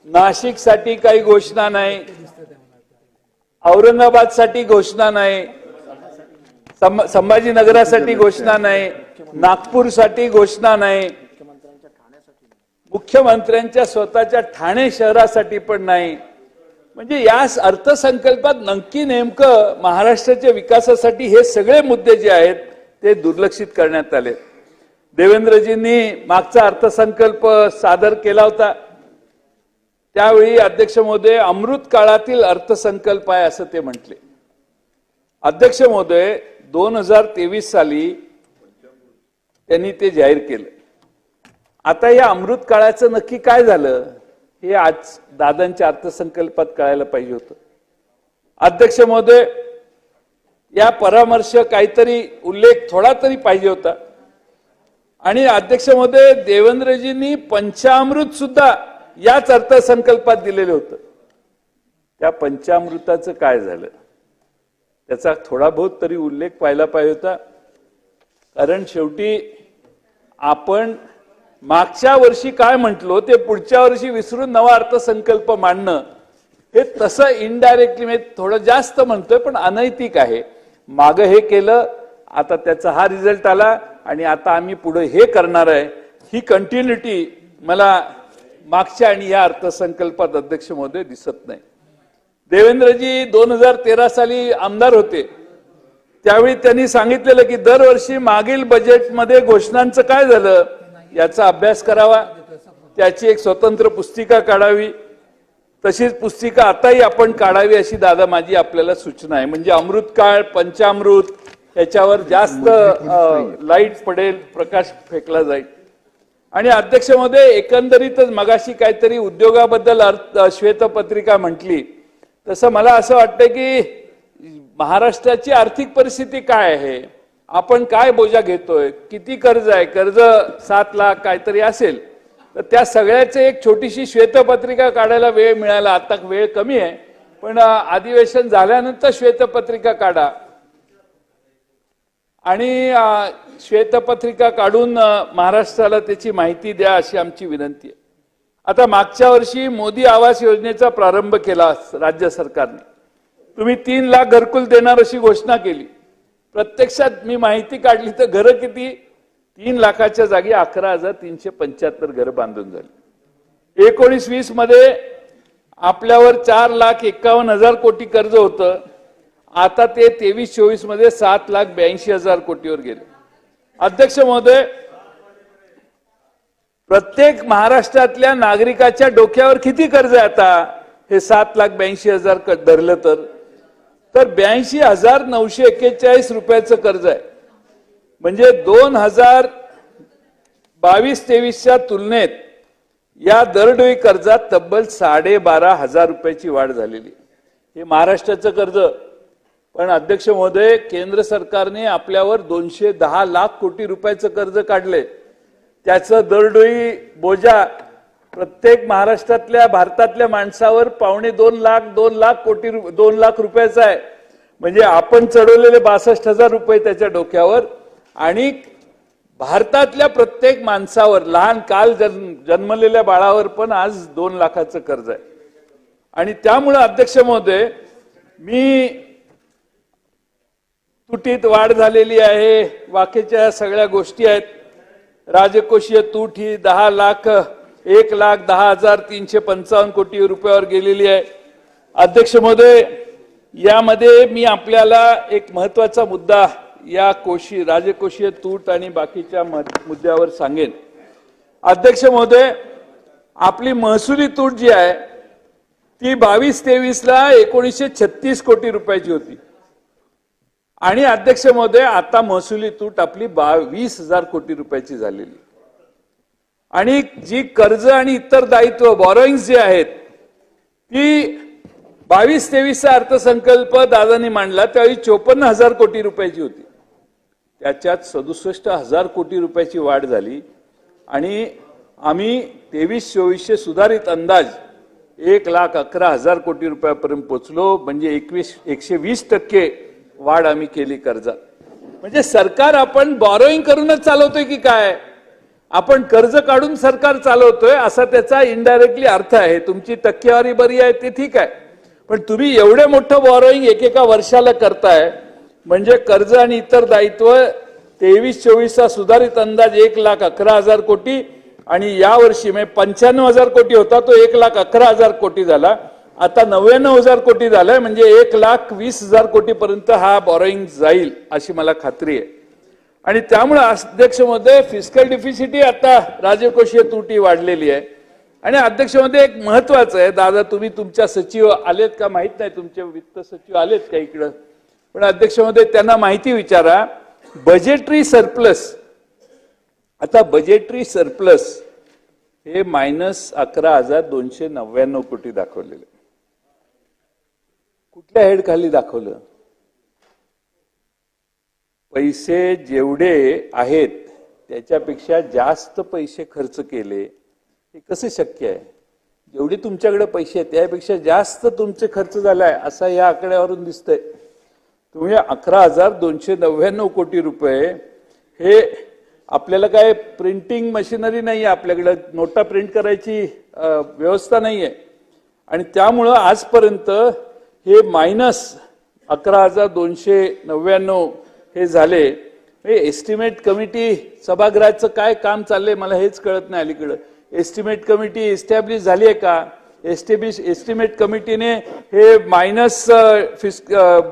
नाशिकसाठी काही घोषणा नाही, औरंगाबादसाठी घोषणा नाही, संभाजीनगरासाठी घोषणा नाही, नागपूरसाठी घोषणा नाही, मुख्यमंत्र्यांच्या स्वतःच्या ठाणे शहरासाठी पण नाही. म्हणजे या अर्थसंकल्पात नक्की नेमकं महाराष्ट्राच्या विकासासाठी हे सगळे मुद्दे जे आहेत ते दुर्लक्षित करण्यात आले. देवेंद्रजींनी मागचा अर्थसंकल्प सादर केला होता त्यावेळी अध्यक्ष महोदय अमृत काळातील अर्थसंकल्प आहे असं ते म्हटले. अध्यक्ष महोदय 2023 साली त्यांनी ते जाहीर केलं. आता या अमृत काळाचं नक्की काय झालं हे आज दादांच्या अर्थसंकल्पात कळायला पाहिजे होतं. अध्यक्ष महोदय या परामर्श काहीतरी उल्लेख थोडा तरी पाहिजे होता. आणि अध्यक्ष महोदय देवेंद्रजींनी पंचामृत सुद्धा याच अर्थसंकल्पात दिलेलं होतं. त्या पंचामृताचं काय झालं त्याचा थोडा बहुत तरी उल्लेख पाहायला पाहिजे होता. कारण शेवटी आपण मागच्या वर्षी काय म्हटलो ते पुढच्या वर्षी विसरून नवा अर्थसंकल्प मांडणं हे तसं इनडायरेक्टली मी थोडं जास्त म्हणतोय पण अनैतिक आहे. मागं हे केलं, आता त्याचा हा रिझल्ट आला आणि आता आम्ही पुढे हे करणार आहे. ही कंटिन्युटी मला मागच्या आणि या अर्थसंकल्पात अध्यक्ष महोदय दिसत नाही. देवेंद्रजी 2013 साली आमदार होते त्यावेळी त्यांनी सांगितलेलं की दरवर्षी मागील बजेटमध्ये घोषणांचं काय झालं याचा अभ्यास करावा, त्याची एक स्वतंत्र पुस्तिका काढावी तशीच पुस्तिका आताही आपण काढावी अशी दादा माझी आपल्याला सूचना आहे. म्हणजे अमृतकाळ, पंचामृत याच्यावर जास्त लाईट पडेल, प्रकाश फेकला जाईल. आणि अध्यक्ष महोदय, एकंदरीतच मगाशी काहीतरी उद्योगाबद्दल श्वेतपत्रिका म्हटली, तसं मला असं वाटतं की महाराष्ट्राची आर्थिक परिस्थिती काय आहे, आपण काय बोजा घेतोय, किती कर्ज आहे, कर्ज 7 लाख काहीतरी असेल, तर त्या सगळ्याचे एक छोटीशी श्वेतपत्रिका काढायला वेळ मिळाला. आता वेळ कमी आहे, पण अधिवेशन झाल्यानंतर श्वेतपत्रिका काढा आणि श्वेतपत्रिका काढून महाराष्ट्राला त्याची माहिती द्या अशी आमची विनंती आहे. आता मागच्या वर्षी मोदी आवास योजनेचा प्रारंभ केला राज्य सरकारने. तुम्ही 3 लाख घरकुल देणार अशी घोषणा केली. प्रत्यक्षात मी माहिती काढली तर घरं किती, 3 लाखाच्या जागी 11,375 घरं बांधून झाली. 19-20 मध्ये आपल्यावर 4,51,000 कोटी कर्ज होतं. आता ते 23-24 मध्ये 7,82,000 कोटीवर गेले. अध्यक्ष महोदय, प्रत्येक महाराष्ट्रातल्या नागरिकाच्या डोक्यावर किती कर्ज आहे आता, हे 7,82,000 धरलं तर 82,941 रुपयाचं कर्ज आहे. म्हणजे 2022-23च्या तुलनेत या दरडोई कर्जात तब्बल 12,500 रुपयाची वाढ झालेली. हे महाराष्ट्राचं कर्ज. पण अध्यक्ष महोदय, केंद्र सरकारने आपल्यावर 210 लाख कोटी रुपयाचं कर्ज काढले. त्याचं दरडोई बोजा प्रत्येक महाराष्ट्रातल्या, भारतातल्या माणसावर 2.25 लाख रुपयाचा आहे. म्हणजे आपण चढवलेले 62,000 रुपये त्याच्या डोक्यावर, आणि भारतातल्या प्रत्येक माणसावर, लहान काल जन्मलेल्या बाळावर पण आज 2 लाखाचं कर्ज आहे. आणि त्यामुळे अध्यक्ष महोदय, मी तुटीत वाढ झालेली आहे, बाकीच्या सगळ्या गोष्टी आहेत. राजकोषीय तूट ही 1,10,355 कोटी रुपयावर गेलेली आहे. अध्यक्ष महोदय, यामध्ये मी आपल्याला एक महत्वाचा मुद्दा या राजकोषीय तूट आणि बाकीच्या मुद्द्यावर सांगेन. अध्यक्ष महोदय, आपली महसुली तूट जी आहे ती 22-23 ला 1936 कोटी रुपयाची होती. आणि अध्यक्ष महोदय, आता महसुली तूट आपली 20,000 कोटी रुपयाची झालेली. आणि जी कर्ज आणि इतर दायित्व, बॉरोइंग्स जे आहेत, ती 22-23चा अर्थसंकल्प दादांनी मांडला त्यावेळी 54,000 कोटी रुपयाची होती. त्याच्यात 67,000 कोटी रुपयाची वाढ झाली. आणि आम्ही 23-24चे सुधारित अंदाज 1,11,000 कोटी रुपयापर्यंत पोहोचलो. म्हणजे 120% वाढ आम्ही केली कर्जात. म्हणजे सरकार आपण बॉरोइंग करूनच चालवतोय की काय, आपण कर्ज काढून सरकार चालवतोय असा त्याचा इनडायरेक्टली अर्थ आहे. तुमची टक्केवारी बरी आहे ते ठीक आहे, पण तुम्ही एवढे मोठं बॉरोइंग एकेका वर्षाला करताय. म्हणजे कर्ज आणि इतर दायित्व 23-24चा सुधारित अंदाज 1,11,000 कोटी, आणि या वर्षी 95,000 कोटी होता तो 1,11,000 कोटी झाला. आता 99,000 कोटी झालाय. म्हणजे 1,20,000 कोटी पर्यंत हा बॉरोइंग जाईल अशी मला खात्री आहे. आणि त्यामुळे अध्यक्ष महोदय, फिस्कल डिफिसिटी आता राजकोषीय तुटी वाढलेली आहे. आणि अध्यक्ष महोदय, एक महत्वाचं आहे, दादा तुम्ही तुमच्या सचिव आलेत का माहित नाही, तुमचे वित्त सचिव आलेत का इकडं, पण अध्यक्ष महोदय त्यांना माहिती विचारा. बजेटरी सरप्लस, आता बजेटरी सरप्लस हे -11,299 कोटी दाखवलेले. कुठल्या हेड खाली दाखवलं? पैसे जेवढे आहेत त्याच्यापेक्षा जास्त पैसे खर्च केले, हे कसं शक्य आहे? जेवढे तुमच्याकडे पैसे आहेत त्यापेक्षा जास्त तुमचे खर्च झालाय असं या आकड्यावरून दिसतंय. तुम्ही 11,299 कोटी रुपये, हे आपल्याला काय प्रिंटिंग मशिनरी नाही आहे, आपल्याकडे नोटा प्रिंट करायची व्यवस्था नाही आहे. आणि त्यामुळं आजपर्यंत हे -11,299 हे झाले. एस्टिमेट कमिटी सभागृहाचं काय काम चाललंय मला हेच कळत नाही. अलीकडं एस्टिमेट कमिटी एस्टॅब्लिश झाली आहे का? एस्टिमेट कमिटीने हे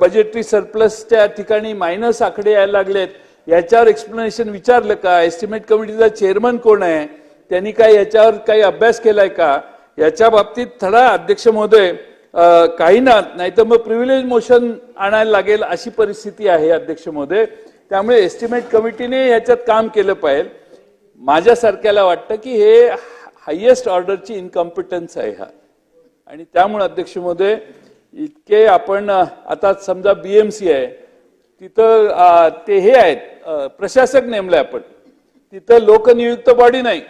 बजेटरी सरप्लसच्या ठिकाणी मायनस आकडे यायला लागलेत, याच्यावर एक्सप्लेनेशन विचारलं का? एस्टिमेट कमिटीचा चेअरमन कोण आहे, त्यांनी काय याच्यावर काही अभ्यास केलाय का? याच्या बाबतीत थोडा अध्यक्ष महोदय काही ना नाही तर मग प्रिव्हिलेज मोशन आणायला लागेल अशी परिस्थिती आहे अध्यक्ष महोदय. त्यामुळे एस्टिमेट कमिटीने याच्यात काम केलं पाहिजे. माझ्यासारख्याला वाटतं की हे हायएस्ट ऑर्डरची इनकॉम्पिटन्स आहे हा. आणि त्यामुळे अध्यक्ष महोदय इतके आपण आता समजा बीएमसी आहे तिथं ते हे आहेत प्रशासक नेमले आपण, तिथं लोकनियुक्त बॉडी नाही.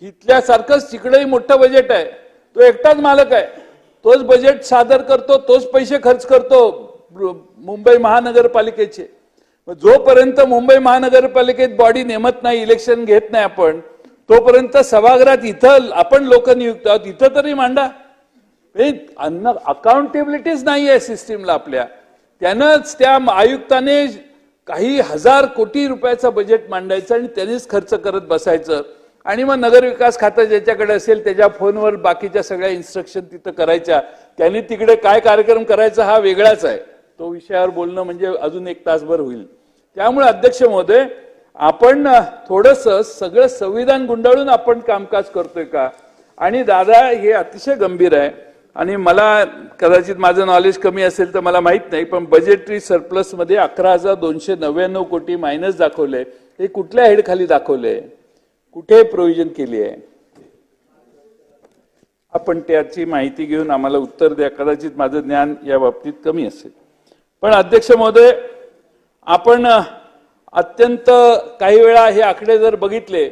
इथल्यासारखंच तिकडेही मोठं बजेट आहे, तो एकटाच मालक आहे, तोच बजेट सादर करतो, तोच पैसे खर्च करतो मुंबई महानगरपालिकेचे. जोपर्यंत मुंबई महानगरपालिकेत बॉडी नेमत नाही, इलेक्शन घेत नाही आपण, तोपर्यंत सभागृहात इथं आपण लोकनियुक्त आहोत इथं तरी मांडा. अकाउंटेबिलिटीच नाही आहे सिस्टीमला आपल्या. त्यानंच त्या आयुक्ताने काही हजार कोटी रुपयाचा बजेट मांडायचं आणि त्यांनीच खर्च करत बसायचं. आणि मग नगरविकास खातं ज्याच्याकडे असेल त्याच्या फोनवर बाकीच्या सगळ्या इन्स्ट्रक्शन तिथं करायच्या. त्यांनी तिकडे काय कार्यक्रम करायचा हा वेगळाच आहे, तो विषयावर बोलणं म्हणजे अजून एक तासभर होईल. त्यामुळे अध्यक्ष महोदय आपण थोडंसं सगळं संविधान गुंडाळून आपण कामकाज करतोय का. आणि दादा हे अतिशय गंभीर आहे. आणि मला कदाचित माझं नॉलेज कमी असेल तर मला माहित नाही, पण बजेटरी सरप्लस मध्ये 11,299 कोटी मायनस दाखवले. हे कुठल्या हेड खाली दाखवले, कुठे प्रोव्हिजन केली आहे, आपण त्याची माहिती घेऊन आम्हाला उत्तर द्या. कदाचित माझं ज्ञान या बाबतीत कमी असेल. पण अध्यक्ष महोदय आपण अत्यंत काही वेळा हे आकडे जर बघितले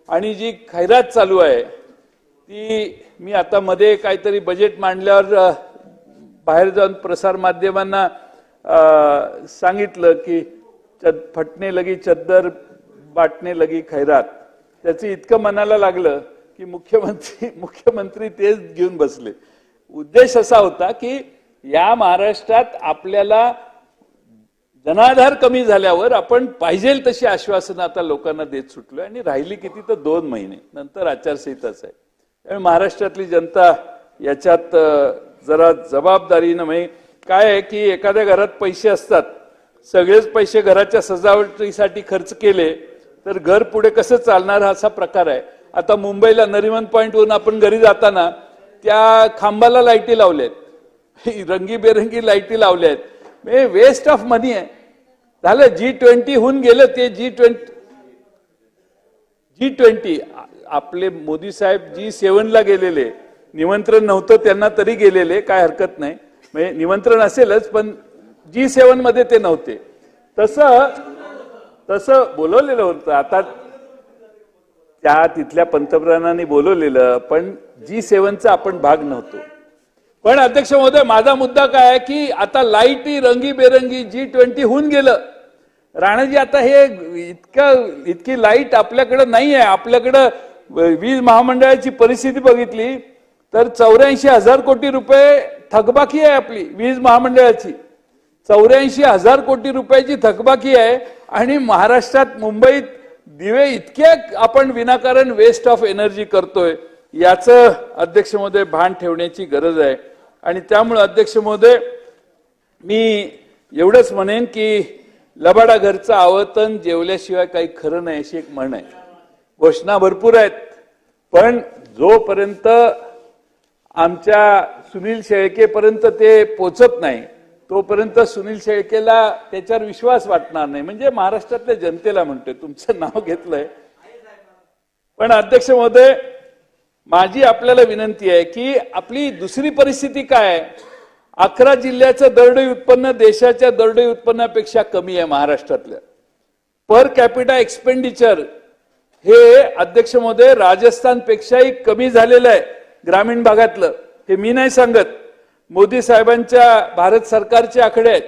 आणि जी खैरात चालू आहे ती, मी आता मध्ये काहीतरी बजेट मांडल्यावर बाहेर जाऊन प्रसार माध्यमांना सांगितलं की फटणे लगी चद्दर बाटणे लगी खैरात. त्याचं इतकं मनाला लागलं की मुख्यमंत्री तेच घेऊन बसले. उद्देश असा होता की या महाराष्ट्रात आपल्याला जनाधार कमी झाल्यावर आपण पाहिजे तशी आश्वासनं आता लोकांना देत सुटलोय. आणि राहिली किती तर 2 महिने नंतर आचारसंहिताच आहे. त्यामुळे महाराष्ट्रातली जनता याच्यात जरा जबाबदारीनं, म्हणजे काय आहे की एखाद्या घरात पैसे असतात, सगळेच पैसे घराच्या सजावटीसाठी खर्च केले तर घर पुढे कसं चालणार असा प्रकार आहे. आता मुंबईला नरिमन पॉइंट वरून आपण घरी जाताना त्या खांबाला लाईटी लावल्यात, रंगीबेरंगी लाईटी लावल्यात. म्हणजे वेस्ट ऑफ मनी आहे. झालं G20 होऊन गेलं ते G20 आपले मोदी साहेब G7 ला गेलेले, निमंत्रण नव्हतं त्यांना तरी गेलेले, काय हरकत नाही. म्हणजे निमंत्रण असेलच पण G7 मध्ये ते नव्हते. तसं बोलवलेलं होतं. आता त्या तिथल्या पंतप्रधानांनी बोलवलेलं, पण G7चा आपण भाग नव्हतो. पण अध्यक्ष महोदय माझा मुद्दा काय आहे की आता लाईटी रंगीबेरंगी G20 होऊन गेलं. राणाजी आता हे इतकी लाईट आपल्याकडे नाही आहे. आपल्याकडं वीज महामंडळाची परिस्थिती बघितली तर 84,000 कोटी रुपये थकबाकी आहे आपली वीज महामंडळाची. 84,000 कोटी रुपयाची थकबाकी आहे. आणि महाराष्ट्रात मुंबईत दिवे इतके आपण विनाकारण वेस्ट ऑफ एनर्जी करतोय, याचं अध्यक्ष महोदय भान ठेवण्याची गरज आहे. आणि त्यामुळे अध्यक्ष महोदय मी एवढंच म्हणेन की लबाडा घरचं आवतन जेवल्याशिवाय काही खरं नाही अशी एक म्हण आहे. घोषणा भरपूर आहेत, पण जोपर्यंत आमच्या सुनील शेळकेपर्यंत ते पोचत नाही तोपर्यंत सुनील शेळकेला त्याच्यावर विश्वास वाटणार नाही. म्हणजे महाराष्ट्रातल्या जनतेला म्हणतोय, तुमचं नाव घेतलंय. पण अध्यक्ष महोदय माझी आपल्याला विनंती आहे की आपली दुसरी परिस्थिती काय आहे. 11 जिल्ह्याचं दरडोई उत्पन्न देशाच्या दरडोई उत्पन्नापेक्षा कमी आहे. महाराष्ट्रातल्या पर कॅपिटा एक्सपेंडिचर हे अध्यक्ष महोदय राजस्थानपेक्षाही कमी झालेलं आहे ग्रामीण भागातलं. हे मी नाही सांगत, मोदी साहेबांच्या भारत सरकारचे आकडे आहेत.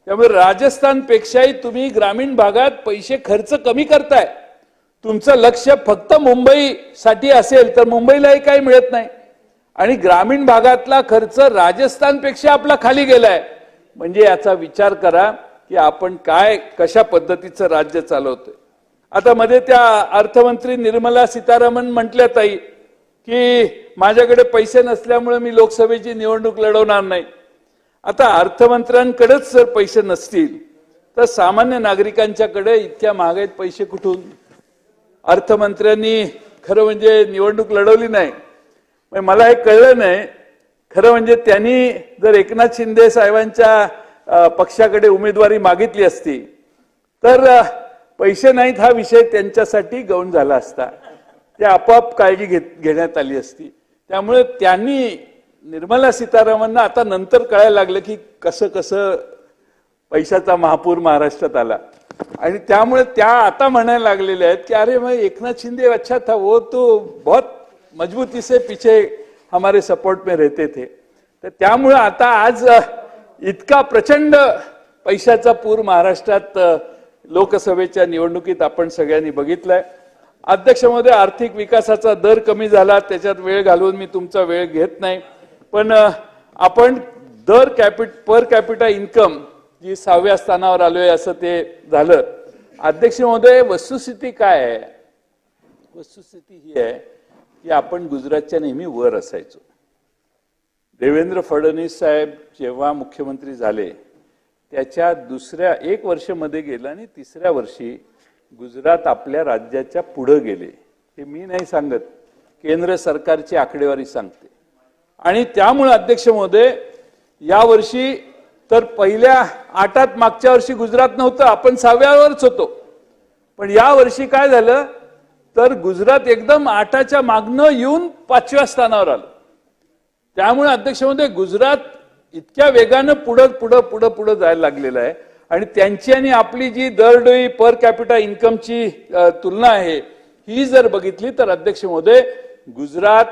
त्यामुळे राजस्थानपेक्षाही तुम्ही ग्रामीण भागात पैसे खर्च कमी करताय. तुमचं लक्ष फक्त मुंबईसाठी असेल तर मुंबईलाही काही मिळत नाही. आणि ग्रामीण भागातला खर्च राजस्थानपेक्षा आपला खाली गेलाय. म्हणजे याचा विचार करा की आपण काय कशा पद्धतीचं राज्य चालवतोय. आता मध्ये त्या अर्थमंत्री निर्मला सीतारामन म्हटल्या ताई की माझ्याकडे पैसे नसल्यामुळे मी लोकसभेची निवडणूक लढवणार नाही. आता अर्थमंत्र्यांकडेच जर पैसे नसतील तर सामान्य नागरिकांच्याकडे इतक्या महागाईत पैसे कुठून. अर्थमंत्र्यांनी खरं म्हणजे निवडणूक लढवली नाही, मला हे कळलं नाही खरं म्हणजे त्यांनी जर एकनाथ शिंदे साहेबांच्या पक्षाकडे उमेदवारी मागितली असती तर पैसे नाहीत हा विषय त्यांच्यासाठी गौण झाला असता. ते आपोआप काळजी घेण्यात आली असती. त्यामुळे त्यांनी निर्मला सीतारामनना आता नंतर कळायला लागलं की कसं कसं पैशाचा महापूर महाराष्ट्रात आला आणि त्यामुळे त्या आता म्हणायला लागलेल्या आहेत की अरे मैं एकनाथ शिंदे अच्छा था, वो तो बहुत मजबूती से पीछे हमारे सपोर्ट में रहते थे. तर त्यामुळे आता आज इतका प्रचंड पैशाचा पूर महाराष्ट्रात लोकसभेच्या निवडणुकीत आपण सगळ्यांनी बघितलाय. अध्यक्ष महोदय, आर्थिक विकासाचा दर कमी झाला, त्याच्यात वेळ घालवून मी तुमचा वेळ घेत नाही, पण आपण पर कॅपिटा इन्कम जी 6व्या स्थानावर आलोय असं ते झालं. अध्यक्ष महोदय, वस्तुस्थिती काय आहे? वस्तुस्थिती ही आहे की आपण गुजरातच्या नेहमी वर असायचो. देवेंद्र फडणवीस साहेब जेव्हा मुख्यमंत्री झाले त्याच्या दुसऱ्या 1 वर्ष मध्ये गेलं आणि 3ऱ्या वर्षी गुजरात आपल्या राज्याच्या पुढे गेले. हे मी नाही सांगत, केंद्र सरकारची आकडेवारी सांगते. आणि त्यामुळे अध्यक्ष महोदय, या वर्षी तर पहिल्या 8त मागच्या वर्षी गुजरात नव्हतं, आपण 6व्यावरच होतो. पण या वर्षी काय झालं तर गुजरात एकदम 8च्या मागनं येऊन 5व्या स्थानावर आलं. त्यामुळे अध्यक्ष महोदय, गुजरात इतक्या वेगानं पुढं जायला लागलेलं आहे. आणि त्यांची आणि आपली जी दरडोई पर कॅपिटा इन्कमची तुलना आहे ही जर बघितली तर अध्यक्ष महोदय, गुजरात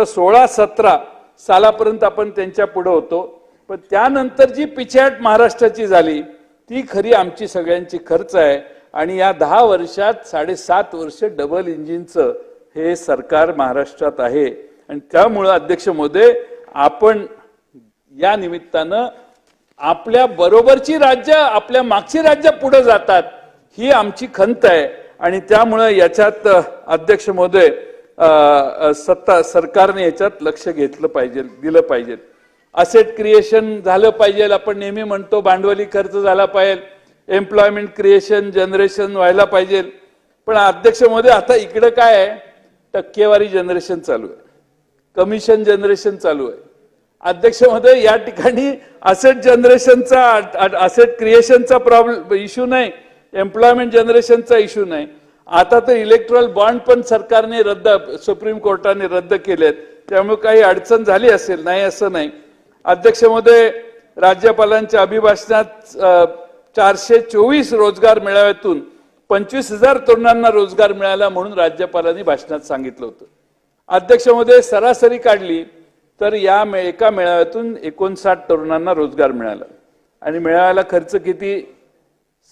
16-17 सालापर्यंत आपण त्यांच्या पुढे होतो. पण त्यानंतर जी पिछेहाट महाराष्ट्राची झाली ती खरी आमची सगळ्यांची खर्च आहे. आणि या 10 वर्षात 7.5 वर्ष डबल इंजिनचं हे सरकार महाराष्ट्रात आहे. आणि त्यामुळे अध्यक्ष महोदय, आपण या निमित्तानं आपल्या बरोबरची राज्य, आपल्या मागची राज्य पुढे जातात ही आमची खंत आहे. आणि त्यामुळे याच्यात अध्यक्ष महोदय, सरकारने याच्यात लक्ष घेतलं पाहिजे, दिलं पाहिजे. असेट क्रिएशन झालं पाहिजे. आपण नेहमी म्हणतो भांडवली खर्च झाला पाहिजे, एम्प्लॉयमेंट क्रिएशन जनरेशन व्हायला पाहिजे. पण अध्यक्ष महोदय, आता इकडे काय आहे, टक्केवारी जनरेशन चालू आहे, कमिशन जनरेशन चालू आहे. अध्यक्ष महोदय, या ठिकाणी असेट जनरेशनचा, असेट क्रिएशनचा प्रॉब्लेम इश्यू नाही, एम्प्लॉयमेंट जनरेशनचा इश्यू नाही. आता तर इलेक्ट्रल बॉन्ड पण सरकारने सुप्रीम कोर्टाने रद्द केलेत. त्यामुळे काही अडचण झाली असेल, नाही असं नाही. अध्यक्ष महोदय, राज्यपालांच्या अभिभाषणात 424 रोजगार मेळाव्यातून 25,000 तरुणांना रोजगार मिळाला म्हणून राज्यपालांनी भाषणात सांगितलं होतं. अध्यक्ष महोदय, सरासरी काढली तर या एका मेळाव्यातून 59 तरुणांना रोजगार मिळाला. आणि मेळाव्याला खर्च किती?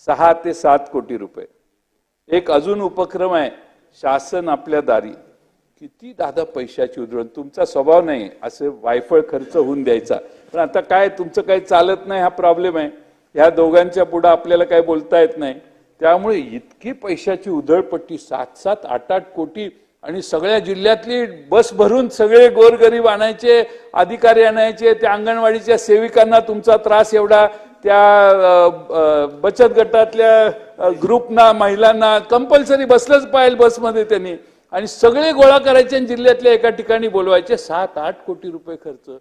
6 ते 7 कोटी रुपये. एक अजून उपक्रम आहे, शासन आपल्या दारी. किती दादा पैशाची उधळण. तुमचा स्वभाव नाही असं वायफळ खर्च होऊन द्यायचा, पण आता काय तुमचं काही चालत नाही, हा प्रॉब्लेम आहे. ह्या दोघांच्या पुढे आपल्याला काय बोलता येत नाही. त्यामुळे इतकी पैशाची उधळपट्टी, 7-7, 8-8 कोटी. आणि सगळ्या जिल्ह्यातली बस भरून सगळे गोरगरीब आणायचे, अधिकारी आणायचे, त्या अंगणवाडीच्या सेविकांना तुमचा त्रास एवढा, त्या बचत गटातल्या ग्रुपना, महिलांना कंपल्सरी बसलंच पाहिजे बसमध्ये त्यांनी. आणि सगळे गोळा करायचे आणि जिल्ह्यातल्या एका ठिकाणी बोलवायचे. 7-8 कोटी रुपये खर्च.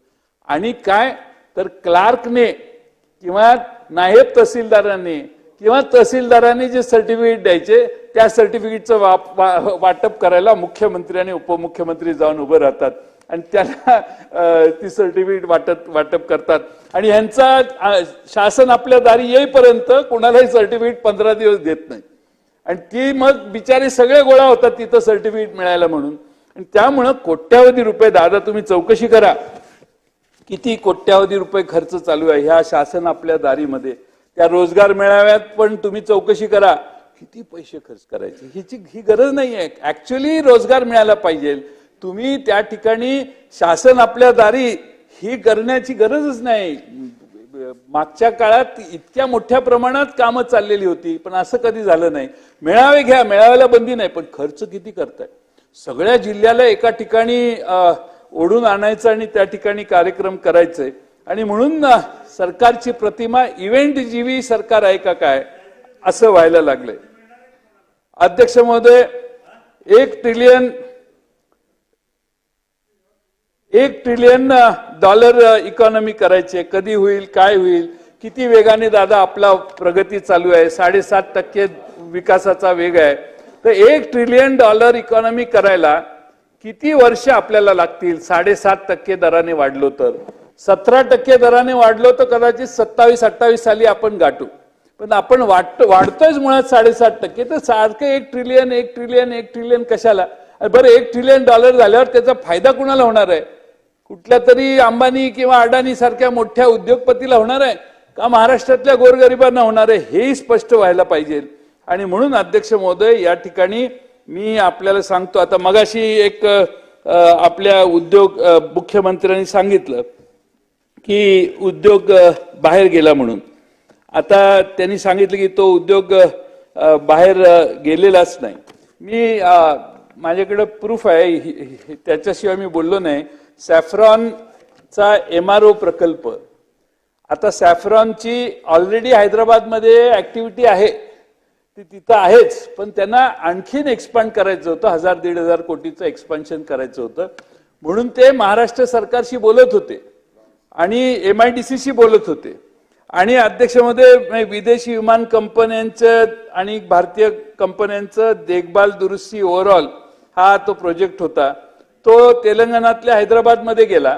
आणि काय तर क्लार्कने किंवा नायब तहसीलदारांनी किंवा तहसीलदारांनी जे सर्टिफिकेट द्यायचे त्या सर्टिफिकेटचं वाटप करायला मुख्यमंत्री आणि उपमुख्यमंत्री जाऊन उभे राहतात आणि त्याला ती सर्टिफिकेट वाटप करतात. आणि यांचा शासन आपल्या दारी येईपर्यंत कोणालाही सर्टिफिकेट 15 दिवस देत नाही. आणि ती मग बिचारी सगळे गोळा होतात तिथं सर्टिफिकेट मिळायला म्हणून. आणि त्यामुळं कोट्यावधी रुपये, दादा तुम्ही चौकशी करा किती कोट्यावधी रुपये खर्च चालू आहे ह्या शासन आपल्या दारीमध्ये. त्या रोजगार मेळाव्यात पण तुम्ही चौकशी करा किती पैसे खर्च करायचे. ही गरज नाही आहे. ऍक्च्युअली रोजगार मिळाला पाहिजे. तुम्ही त्या ठिकाणी शासन आपल्या दारी ही करण्याची गरजच नाही. मागच्या काळात इतक्या मोठ्या प्रमाणात कामं चाललेली होती, पण असं कधी झालं नाही. मेळावे घ्या, मेळाव्याला बंदी नाही, पण खर्च किती करताय. सगळ्या जिल्ह्याला एका ठिकाणी ओढून आणायचं आणि त्या ठिकाणी कार्यक्रम करायचे. आणि म्हणून सरकारची प्रतिमा इव्हेंट जीवी सरकार आहे का काय असं व्हायला लागलंय. अध्यक्ष महोदय, 1 ट्रिलियन $1 ट्रिलियन इकॉनॉमी करायची आहे. कधी होईल, काय होईल, किती वेगाने दादा आपला प्रगती चालू आहे, 7.5% विकासाचा वेग आहे. तर $1 ट्रिलियन इकॉनॉमी करायला किती वर्ष आपल्याला लागतील? 7.5% दराने वाढलो तर, 17% दराने वाढलो तर कदाचित 27-28 साली आपण गाठू. पण आपण वाढतोयच मुळात 7.5%. तर सारखं $1 ट्रिलियन कशाला? बरं, $1 ट्रिलियन झाल्यावर त्याचा फायदा कुणाला होणार आहे? कुठल्या तरी अंबानी किंवा अडानी सारख्या मोठ्या उद्योगपतीला होणार आहे का महाराष्ट्रातल्या गोरगरिबांना होणार आहे? हेही स्पष्ट व्हायला पाहिजे. आणि म्हणून अध्यक्ष महोदय, या ठिकाणी मी आपल्याला सांगतो, आता मगाशी एक आपल्या उद्योग मुख्यमंत्र्यांनी सांगितलं की उद्योग बाहेर गेला म्हणून. आता त्यांनी सांगितलं की तो उद्योग बाहेर गेलेलाच नाही. मी माझ्याकडे प्रूफ आहे, त्याच्याशिवाय मी बोललो नाही. सॅफ्रॉनचा MRO प्रकल्प, आता सॅफ्रॉनची ऑलरेडी हैदराबादमध्ये ऍक्टिव्हिटी आहे, ती तिथं आहेच, पण त्यांना आणखीन एक्सपांड करायचं होतं. 1000-1500 कोटीचं एक्सपान्शन करायचं होतं. म्हणून ते महाराष्ट्र सरकारशी बोलत होते आणि MIDCशी बोलत होते. आणि अध्यक्षमध्ये विदेशी विमान कंपन्यांचं आणि भारतीय कंपन्यांचं देखभाल दुरुस्ती ओव्हरऑल हा तो प्रोजेक्ट होता. तो तेलंगणातल्या हैदराबादमध्ये गेला,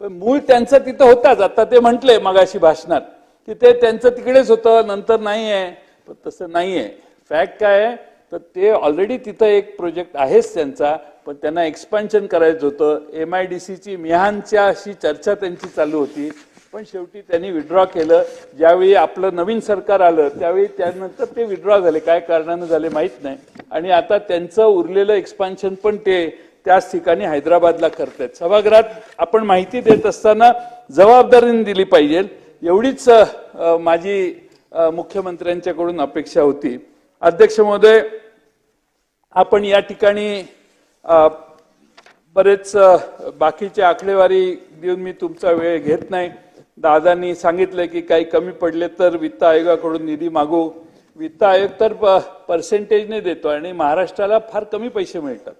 पण मूळ त्यांचं तिथं होताच. आता ते म्हटले मगाशी भाषणात की ते त्यांचं तिकडेच होतं, नंतर नाही आहे. पण तसं नाही आहे. फॅक्ट काय आहे तर ते ऑलरेडी तिथं एक प्रोजेक्ट आहेच त्यांचा, पण त्यांना एक्सपान्शन करायचं होतं. MIDCची मिहानच्या अशी चर्चा त्यांची चालू होती, पण शेवटी त्यांनी विड्रॉ केलं. ज्यावेळी आपलं नवीन सरकार आलं त्यावेळी त्यानंतर ते विड्रॉ झाले, काय कारणानं झाले माहीत नाही. आणि आता त्यांचं उरलेलं एक्सपान्शन पण ते त्याच ठिकाणी हैदराबादला करतायत. सभागृहात आपण माहिती देत असताना जबाबदारीने दिली पाहिजे, एवढीच माझी मुख्यमंत्र्यांच्याकडून अपेक्षा होती. अध्यक्ष महोदय, आपण या ठिकाणी बरेच बाकीची आकडेवारी देऊन मी तुमचा वेळ घेत नाही. दादांनी सांगितलं की काही कमी पडले तर वित्त आयोगाकडून निधी मागू. वित्त आयोग तर पर्सेंटेजने देतो आणि महाराष्ट्राला फार कमी पैसे मिळतात.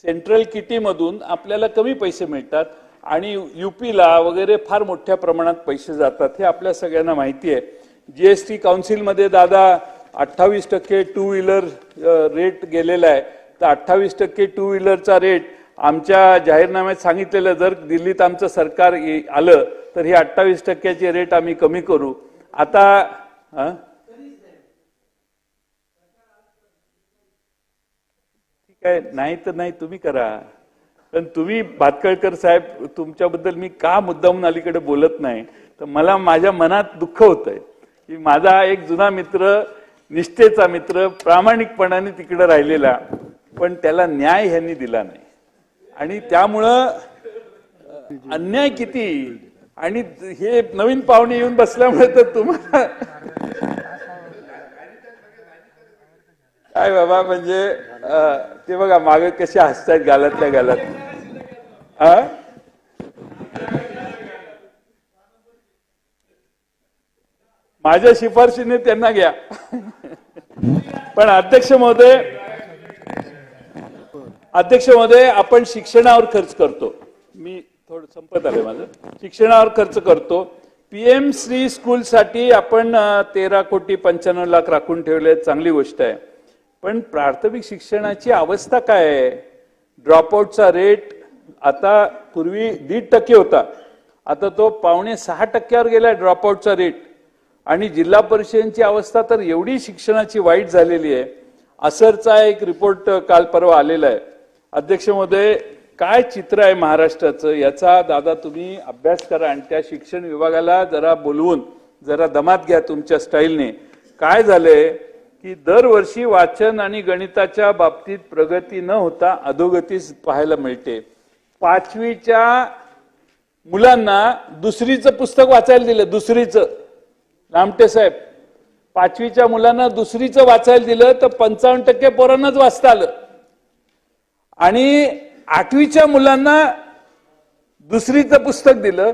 सेंट्रल किटीमधून आपल्याला कमी पैसे मिळतात आणि UPला वगैरे फार मोठ्या प्रमाणात पैसे जातात, हे आपल्या सगळ्यांना माहिती आहे. GST काउन्सिलमध्ये दादा 28% टू व्हीलर रेट गेलेला आहे. तर 28% टू व्हीलरचा रेट आमच्या जाहीरनाम्यात सांगितलेलं, जर दिल्लीत आमचं सरकार आलं तर ही 28%ची रेट आम्ही कमी करू. आता ठीक आहे, नाही तर नाही, तुम्ही करा. पण तुम्ही भातखळकर साहेब, तुमच्याबद्दल मी का मुद्दामून अलीकडे बोलत नाही तर मला माझ्या मनात दुःख होतंय की माझा एक जुना मित्र, निष्ठेचा मित्र, प्रामाणिकपणाने तिकडे राहिलेला, पण त्याला न्याय ह्यांनी दिला नाही. आणि त्यामुळं अन्याय किती. आणि हे नवीन पाहुणे येऊन बसल्यामुळे तर तुम्हाला काय बाबा, म्हणजे ते बघा मागे कसे हसतायत गालातल्या गालात. माझ्या शिफारशीने त्यांना घ्या. पण अध्यक्ष महोदय, आपण शिक्षणावर खर्च करतो. मी थोडं संपत आले माझं. शिक्षणावर खर्च करतो. PM श्री स्कूल साठी आपण 13,95,00,000 राखून ठेवले, चांगली गोष्ट आहे. पण प्राथमिक शिक्षणाची अवस्था काय आहे? ड्रॉपआउटचा रेट आता पूर्वी 1.5% होता, आता तो 5.6% गेला ड्रॉपआउटचा रेट. आणि जिल्हा परिषदेची अवस्था तर एवढी शिक्षणाची वाईट झालेली आहे. असरचा एक रिपोर्ट काल परवा आलेला आहे. अध्यक्ष महोदय, काय चित्र आहे महाराष्ट्राचं याचा दादा तुम्ही अभ्यास करा आणि त्या शिक्षण विभागाला जरा बोलवून जरा दमात घ्या तुमच्या स्टाईलने. काय झालंय की दरवर्षी वाचन आणि गणिताच्या बाबतीत प्रगती न होता अधोगतीच पाहायला मिळते. 5वीच्या मुलांना दुसरीचं पुस्तक वाचायला दिलं, दुसरीचं. लामटे साहेब, 5वीच्या मुलांना दुसरीचं वाचायला दिलं तर 55% पोरांनाच वाचता आलं. आणि 8वीच्या मुलांना दुसरीचं पुस्तक दिलं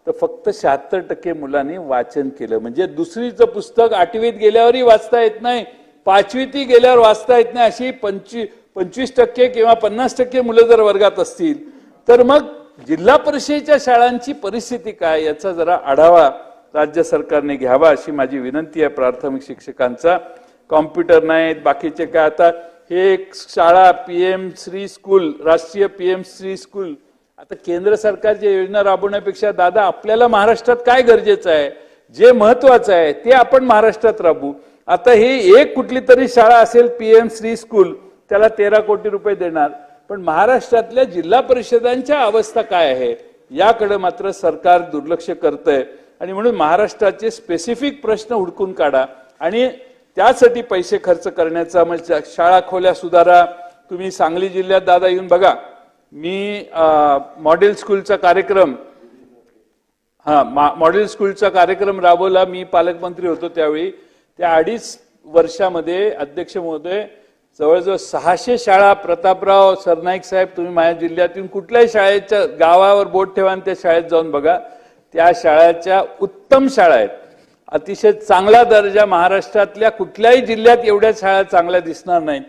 तर फक्त 76% मुलांनी वाचन केलं. म्हणजे दुसरीचं पुस्तक 8वीत गेल्यावरही वाचता येत नाही, 5वीतही गेल्यावर वाचता येत नाही, अशी 25% किंवा 50% मुलं जर वर्गात असतील तर मग जिल्हा परिषदेच्या शाळांची परिस्थिती काय याचा जरा आढावा राज्य सरकारने घ्यावा अशी माझी विनंती आहे प्राथमिक शिक्षकांचा. कॉम्प्युटर नाहीत बाकीचे काय, आता हे एक शाळा PM श्री स्कूल, राष्ट्रीय PM श्री स्कूल, आता केंद्र सरकारच्या योजना राबवण्यापेक्षा दादा आपल्याला महाराष्ट्रात काय गरजेचं आहे, जे महत्वाचं आहे ते आपण महाराष्ट्रात राबवू. आता हे एक कुठली तरी शाळा असेल PM श्री स्कूल, त्याला 13 कोटी रुपये देणार, पण महाराष्ट्रातल्या जिल्हा परिषदांच्या अवस्था काय आहे याकडे मात्र सरकार दुर्लक्ष करतंय. आणि म्हणून महाराष्ट्राचे स्पेसिफिक प्रश्न हुडकून काढा आणि त्यासाठी पैसे खर्च करण्याचा, म्हणजे शाळा खोल्या सुधारा. तुम्ही सांगली जिल्ह्यात दादा येऊन बघा, मी मॉडेल स्कूलचा कार्यक्रम मॉडेल स्कूलचा कार्यक्रम राबवला. मी पालकमंत्री होतो त्यावेळी. त्या 2.5 वर्षामध्ये अध्यक्ष महोदय जवळजवळ 600 शाळा, प्रतापराव सरनाईक साहेब तुम्ही माझ्या जिल्ह्यातून कुठल्याही शाळेच्या गावावर बोट ठेवा आणि त्या शाळेत जाऊन बघा, त्या शाळेच्या उत्तम शाळा आहेत, अतिशय चांगला दर्जा. महाराष्ट्रातल्या कुठल्याही जिल्ह्यात एवढ्या शाळा चांगल्या दिसणार नाहीत.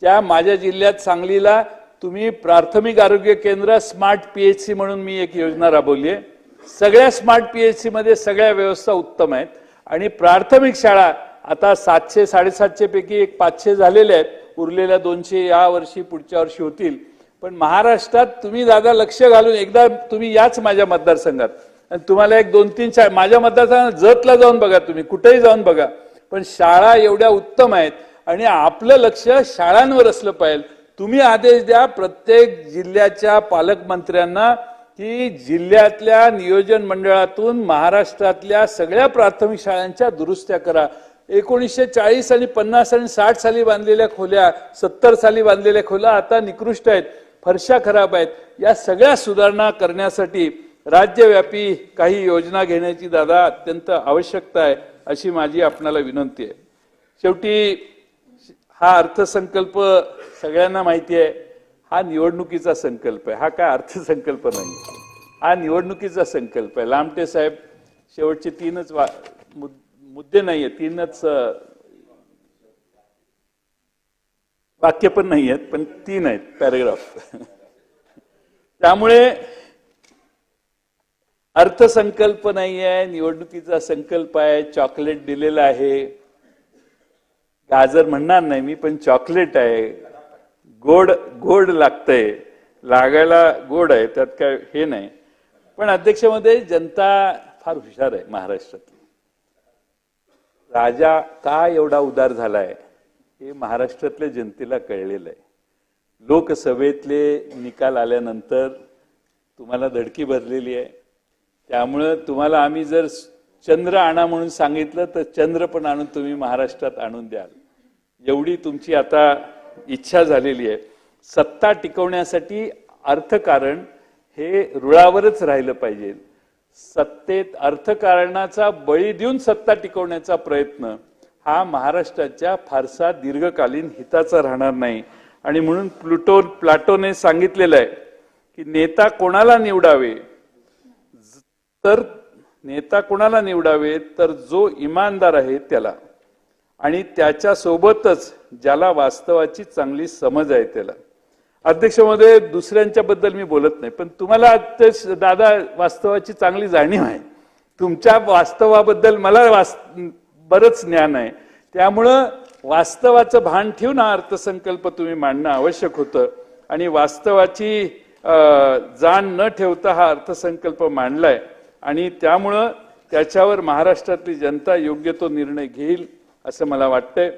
त्या माझ्या जिल्ह्यात सांगलीला तुम्ही प्राथमिक आरोग्य केंद्र स्मार्ट PHC म्हणून मी एक योजना राबवली आहे. सगळ्या स्मार्ट PHC मध्ये सगळ्या व्यवस्था उत्तम आहेत आणि प्राथमिक शाळा आता 700 750 पैकी एक 500 झालेल्या आहेत, उरलेल्या 200 या वर्षी पुढच्या वर्षी होतील. पण महाराष्ट्रात तुम्ही दादा लक्ष घालून एकदा तुम्ही याच माझ्या मतदारसंघात, आणि तुम्हाला एक 2-3 शाळा माझ्या मतदारसंघात जतला जाऊन बघा, तुम्ही कुठेही जाऊन बघा, पण शाळा एवढ्या उत्तम आहेत आणि आपलं लक्ष शाळांवर असलं पाहिजे. तुम्ही आदेश द्या प्रत्येक जिल्ह्याच्या पालकमंत्र्यांना की जिल्ह्यातल्या नियोजन मंडळातून महाराष्ट्रातल्या सगळ्या प्राथमिक शाळांच्या दुरुस्त्या करा. 1940 आणि 50 आणि 60 साली बांधलेल्या खोल्या, 70 साली बांधलेल्या खोल्या आता निकृष्ट आहेत, फरशा खराब आहेत. या सगळ्या सुधारणा करण्यासाठी राज्यव्यापी काही योजना घेण्याची दादा अत्यंत आवश्यकता आहे अशी माझी आपणाला विनंती आहे. शेवटी हा अर्थसंकल्प सगळ्यांना माहिती आहे, हा निवडणुकीचा संकल्प आहे, हा काय अर्थसंकल्प नाही, हा निवडणुकीचा संकल्प आहे. लामटे साहेब शेवटचे 3च मुद्दे नाहीये, 3च वाक्य पण नाही आहेत, पण 3 आहेत पॅरेग्राफ. त्यामुळे अर्थसंकल्प नाही आहे, निवडणुकीचा संकल्प आहे. चॉकलेट दिलेलं आहे, गाजर म्हणणार नाही मी, पण चॉकलेट आहे, गोड गोड लागतंय, लागायला गोड आहे, त्यात काय हे नाही. पण अध्यक्षमध्ये जनता फार हुशार आहे महाराष्ट्रातली. राजा का एवढा उदार झालाय हे महाराष्ट्रातल्या जनतेला कळलेलं आहे. लोकसभेतले निकाल आल्यानंतर तुम्हाला धडकी भरलेली आहे. त्यामुळं तुम्हाला आम्ही जर चंद्र आणा म्हणून सांगितलं तर चंद्र पण आणून तुम्ही महाराष्ट्रात आणून द्याल, एवढी तुमची आता इच्छा झालेली आहे. सत्ता टिकवण्यासाठी अर्थकारण हे रुळावरच राहिलं पाहिजे. सत्तेत अर्थकारणाचा बळी देऊन सत्ता टिकवण्याचा प्रयत्न हा महाराष्ट्राच्या फारसा दीर्घकालीन हिताचा राहणार नाही. आणि म्हणून प्लाटोने सांगितलेलं आहे की नेता कोणाला निवडावे तर जो इमानदार आहे त्याला, आणि त्याच्या सोबतच ज्याला वास्तवाची चांगली समज आहे त्याला. अध्यक्ष महोदय, दुसऱ्यांच्या बद्दल मी बोलत नाही, पण तुम्हाला दादा वास्तवाची चांगली जाणीव आहे. तुमच्या वास्तवाबद्दल मला बरंच ज्ञान आहे. त्यामुळं वास्तवाचं भान ठेवून हा अर्थसंकल्प तुम्ही मांडणं आवश्यक होतं. आणि वास्तवाची जाण न ठेवता हा अर्थसंकल्प मांडलाय आणि त्यामुळं त्याच्यावर महाराष्ट्रातली जनता योग्य तो निर्णय घेईल असं मला वाटतंय.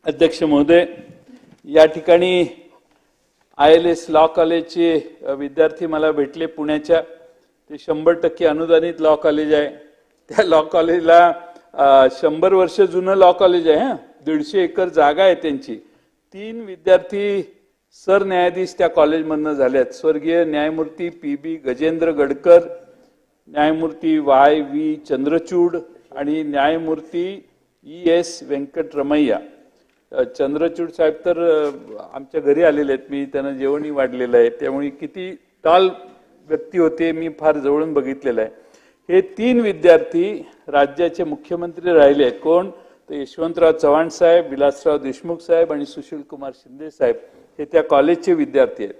अध्यक्ष महोदय, या ठिकाणी ILS लॉ कॉलेजचे विद्यार्थी मला भेटले पुण्याच्या. ते 100% अनुदानित लॉ कॉलेज आहे. त्या लॉ कॉलेजला 100 वर्ष जुनं लॉ कॉलेज आहे. 150 एकर जागा आहे त्यांची. 3 विद्यार्थी सरन्यायाधीश त्या कॉलेजमधनं झाल्यात. स्वर्गीय न्यायमूर्ती PB गजेंद्र गडकर, न्यायमूर्ती YV चंद्रचूड आणि न्यायमूर्ती ES व्यंकटरमैया. चंद्रचूड साहेब तर आमच्या घरी आलेले आहेत, मी त्यांना जेवणही वाढलेलं आहे. त्यामुळे किती टॉल व्यक्ती होते मी फार जवळून बघितलेलं आहे. हे 3 विद्यार्थी राज्याचे मुख्यमंत्री राहिले आहेत. कोण? तर यशवंतराव चव्हाण साहेब, विलासराव देशमुख साहेब आणि सुशील कुमार शिंदे साहेब हे त्या कॉलेजचे विद्यार्थी आहेत.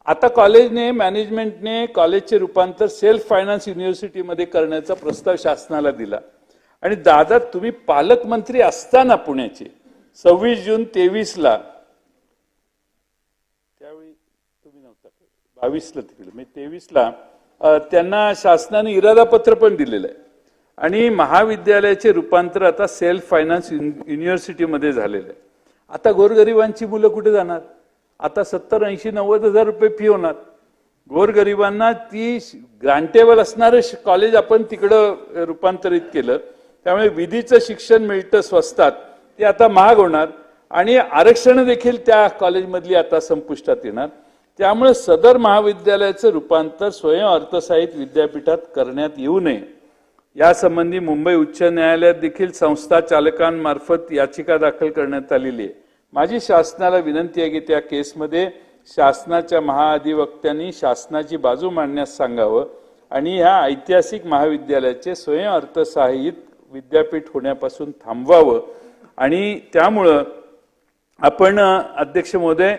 आता कॉलेजने मॅनेजमेंटने कॉलेजचे रूपांतर सेल्फ फायनान्स युनिव्हर्सिटीमध्ये करण्याचा प्रस्ताव शासनाला दिला. आणि दादा तुम्ही पालकमंत्री असताना पुण्याचे 26 जून 23ला, त्यावेळी तुम्ही नव्हता, 22ला तिकडे म्हणजे 23ला त्यांना शासनाने इरादापत्र पण दिलेलं आहे. आणि महाविद्यालयाचे रूपांतर आता सेल्फ फायनान्स युनिव्हर्सिटीमध्ये झालेलं आहे. आता गोरगरिबांची मुलं कुठे जाणार? आता 70, 80, 90 हजार रुपये फी होणार. गोरगरिबांना ती ग्रांटेबल असणारं कॉलेज आपण तिकडं रूपांतरित केलं. त्यामुळे विधीचं शिक्षण मिळतं स्वस्तात, ते आता महाग होणार. आणि आरक्षण देखील त्या कॉलेजमधली आता संपुष्टात येणार. त्यामुळे सदर महाविद्यालयाचं रूपांतर स्वयं अर्थसहाय्यित विद्यापीठात करण्यात येऊ नये यासंबंधी मुंबई उच्च न्यायालयात देखील संस्था चालकांमार्फत याचिका दाखल करण्यात आलेली आहे. माझी शासनाला विनंती आहे की त्या केसमध्ये शासनाच्या महाअधिवक्त्यांनी शासनाची बाजू मांडण्यास सांगावं आणि ह्या ऐतिहासिक महाविद्यालयाचे स्वयं अर्थसहाय्यित विद्यापीठ होण्यापासून थांबवावं. आणि त्यामुळं आपण अध्यक्ष महोदय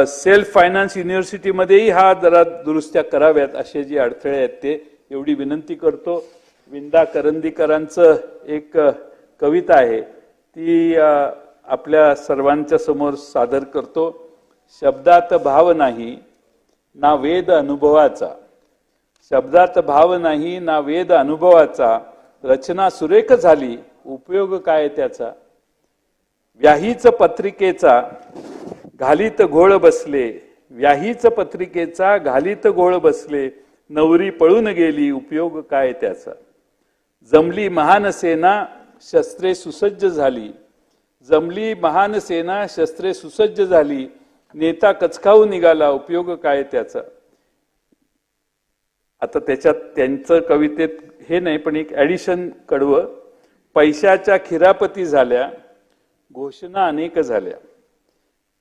सेल्फ फायनान्स युनिव्हर्सिटीमध्येही हा जरा दुरुस्त्या कराव्यात, असे जे अडथळे आहेत ते एवढी विनंती करतो. विंदा करंदीकरांचं एक कविता आहे ती आपल्या सर्वांच्या समोर सादर करतो. शब्दात भाव नाही ना वेद अनुभवाचा, शब्दात भाव नाही ना वेद अनुभवाचा, रचना सुरेख झाली उपयोग काय त्याचा. व्याहीच पत्रिकेचा घालीत घोळ बसले, व्याहीच पत्रिकेचा घालीत घोळ बसले, नवरी पळून गेली उपयोग काय त्याचा. जमली महान सेना शस्त्रे सुसज्ज झाली, जमली महान सेना शस्त्रे सुसज्ज झाली, नेता कचकावून निघाला उपयोग काय त्याचा. आता त्याच्यात त्यांचं कवितेत हे नाही पण एक ऍडिशन कडवं. पैशाच्या खिरापती झाल्या घोषणा अनेक झाल्या,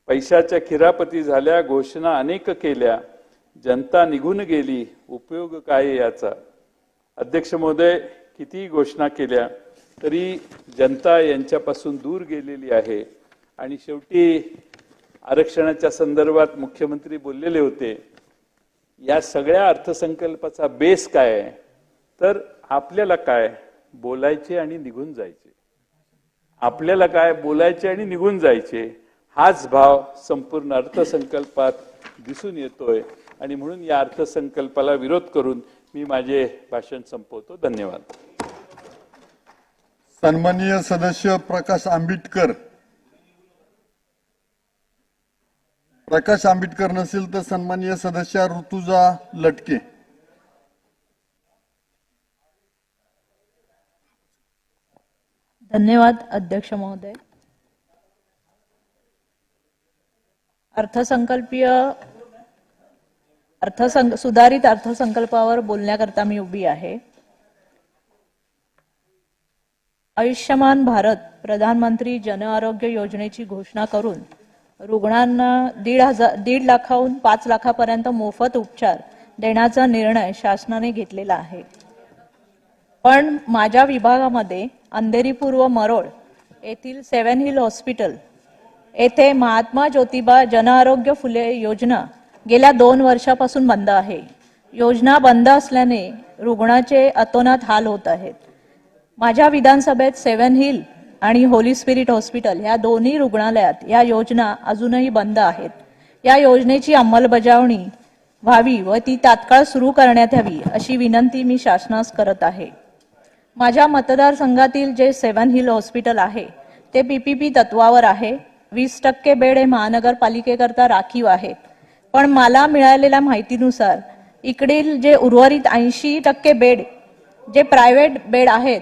पैशाच्या खिरापती झाल्या घोषणा अनेक केल्या, जनता निघून गेली उपयोग काय याचा. अध्यक्ष महोदय, किती घोषणा केल्या तरी जनता यांच्यापासून दूर गेलेली आहे. आणि शेवटी आरक्षणाच्या संदर्भात मुख्यमंत्री बोललेले होते. या सगळ्या अर्थसंकल्पाचा बेस काय आहे तर आपल्याला काय बोलायचे आणि निघून जायचे, आपल्याला काय बोलायचे आणि निघून जायचे हाच भाव संपूर्ण अर्थसंकल्पात दिसून येतोय. आणि म्हणून या अर्थसंकल्पाला विरोध करून मी माझे भाषण संपवतो. धन्यवाद. सन्माननीय सदस्य प्रकाश आंबेडकर. प्रकाश आंबेडकर नसेल तर सन्माननीय सदस्य ऋतुजा लटके. धन्यवाद अध्यक्ष महोदय. सुधारित अर्थसंकल्पावर बोलण्याकरता मी उभी आहे. आयुष्यमान भारत प्रधानमंत्री जन आरोग्य योजनेची घोषणा करून रुग्णांना 1.5 लाखाहून 5 लाखापर्यंत मोफत उपचार देण्याचा निर्णय शासनाने घेतलेला आहे. पण माझ्या विभागामध्ये अंधेरी पूर्व मरोळ येथील 7 हिल हॉस्पिटल येथे महात्मा ज्योतिबा जन आरोग्य फुले योजना गेल्या 2 वर्षापासून बंद आहे. योजना बंद असल्याने रुग्णाचे अतोनात हाल होत आहेत. माझ्या विधानसभेत 7 हिल आणि होली स्पिरिट हॉस्पिटल या दोन्ही रुग्णालयात या योजना अजूनही बंद आहेत. या योजनेची अंमलबजावणी व्हावी व ती तात्काळ सुरू करण्यात यावी अशी विनंती मी शासनास करत आहे. माझ्या मतदारसंघातील जे 7 हिल हॉस्पिटल आहे ते पीपीपी तत्वावर आहे. 20% बेड हे महानगरपालिकेकरता राखीव आहेत. पण मला मिळालेल्या माहितीनुसार इकडील जे उर्वरित 80% बेड जे प्रायव्हेट बेड आहेत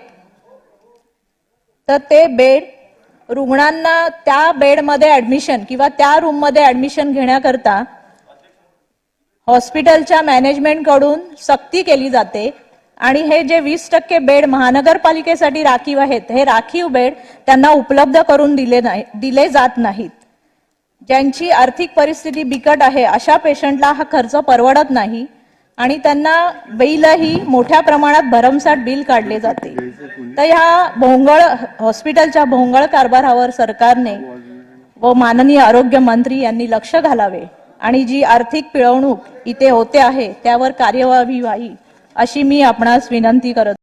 तर ते बेड रुग्णांना त्या बेडमध्ये ऍडमिशन किंवा त्या रूममध्ये ऍडमिशन घेण्याकरता हॉस्पिटलच्या मॅनेजमेंटकडून सक्ती केली जाते. आणि हे जे 20% बेड महानगरपालिकेसाठी राखीव आहेत हे राखीव बेड त्यांना उपलब्ध करून दिले जात नाहीत. ज्यांची आर्थिक परिस्थिती बिकट आहे अशा पेशंटला हा खर्च परवडत नाही आणि त्यांना बिलही मोठ्या प्रमाणात भरमसाठ बिल काढले जाते. तर ह्या भोंगळ हॉस्पिटलच्या भोंगळ कारभारावर सरकारने व माननीय आरोग्य मंत्री यांनी लक्ष घालावे आणि जी आर्थिक पिळवणूक इथे होते आहे त्यावर कार्यवाही व्हावी अशी मी आपणास विनंती करत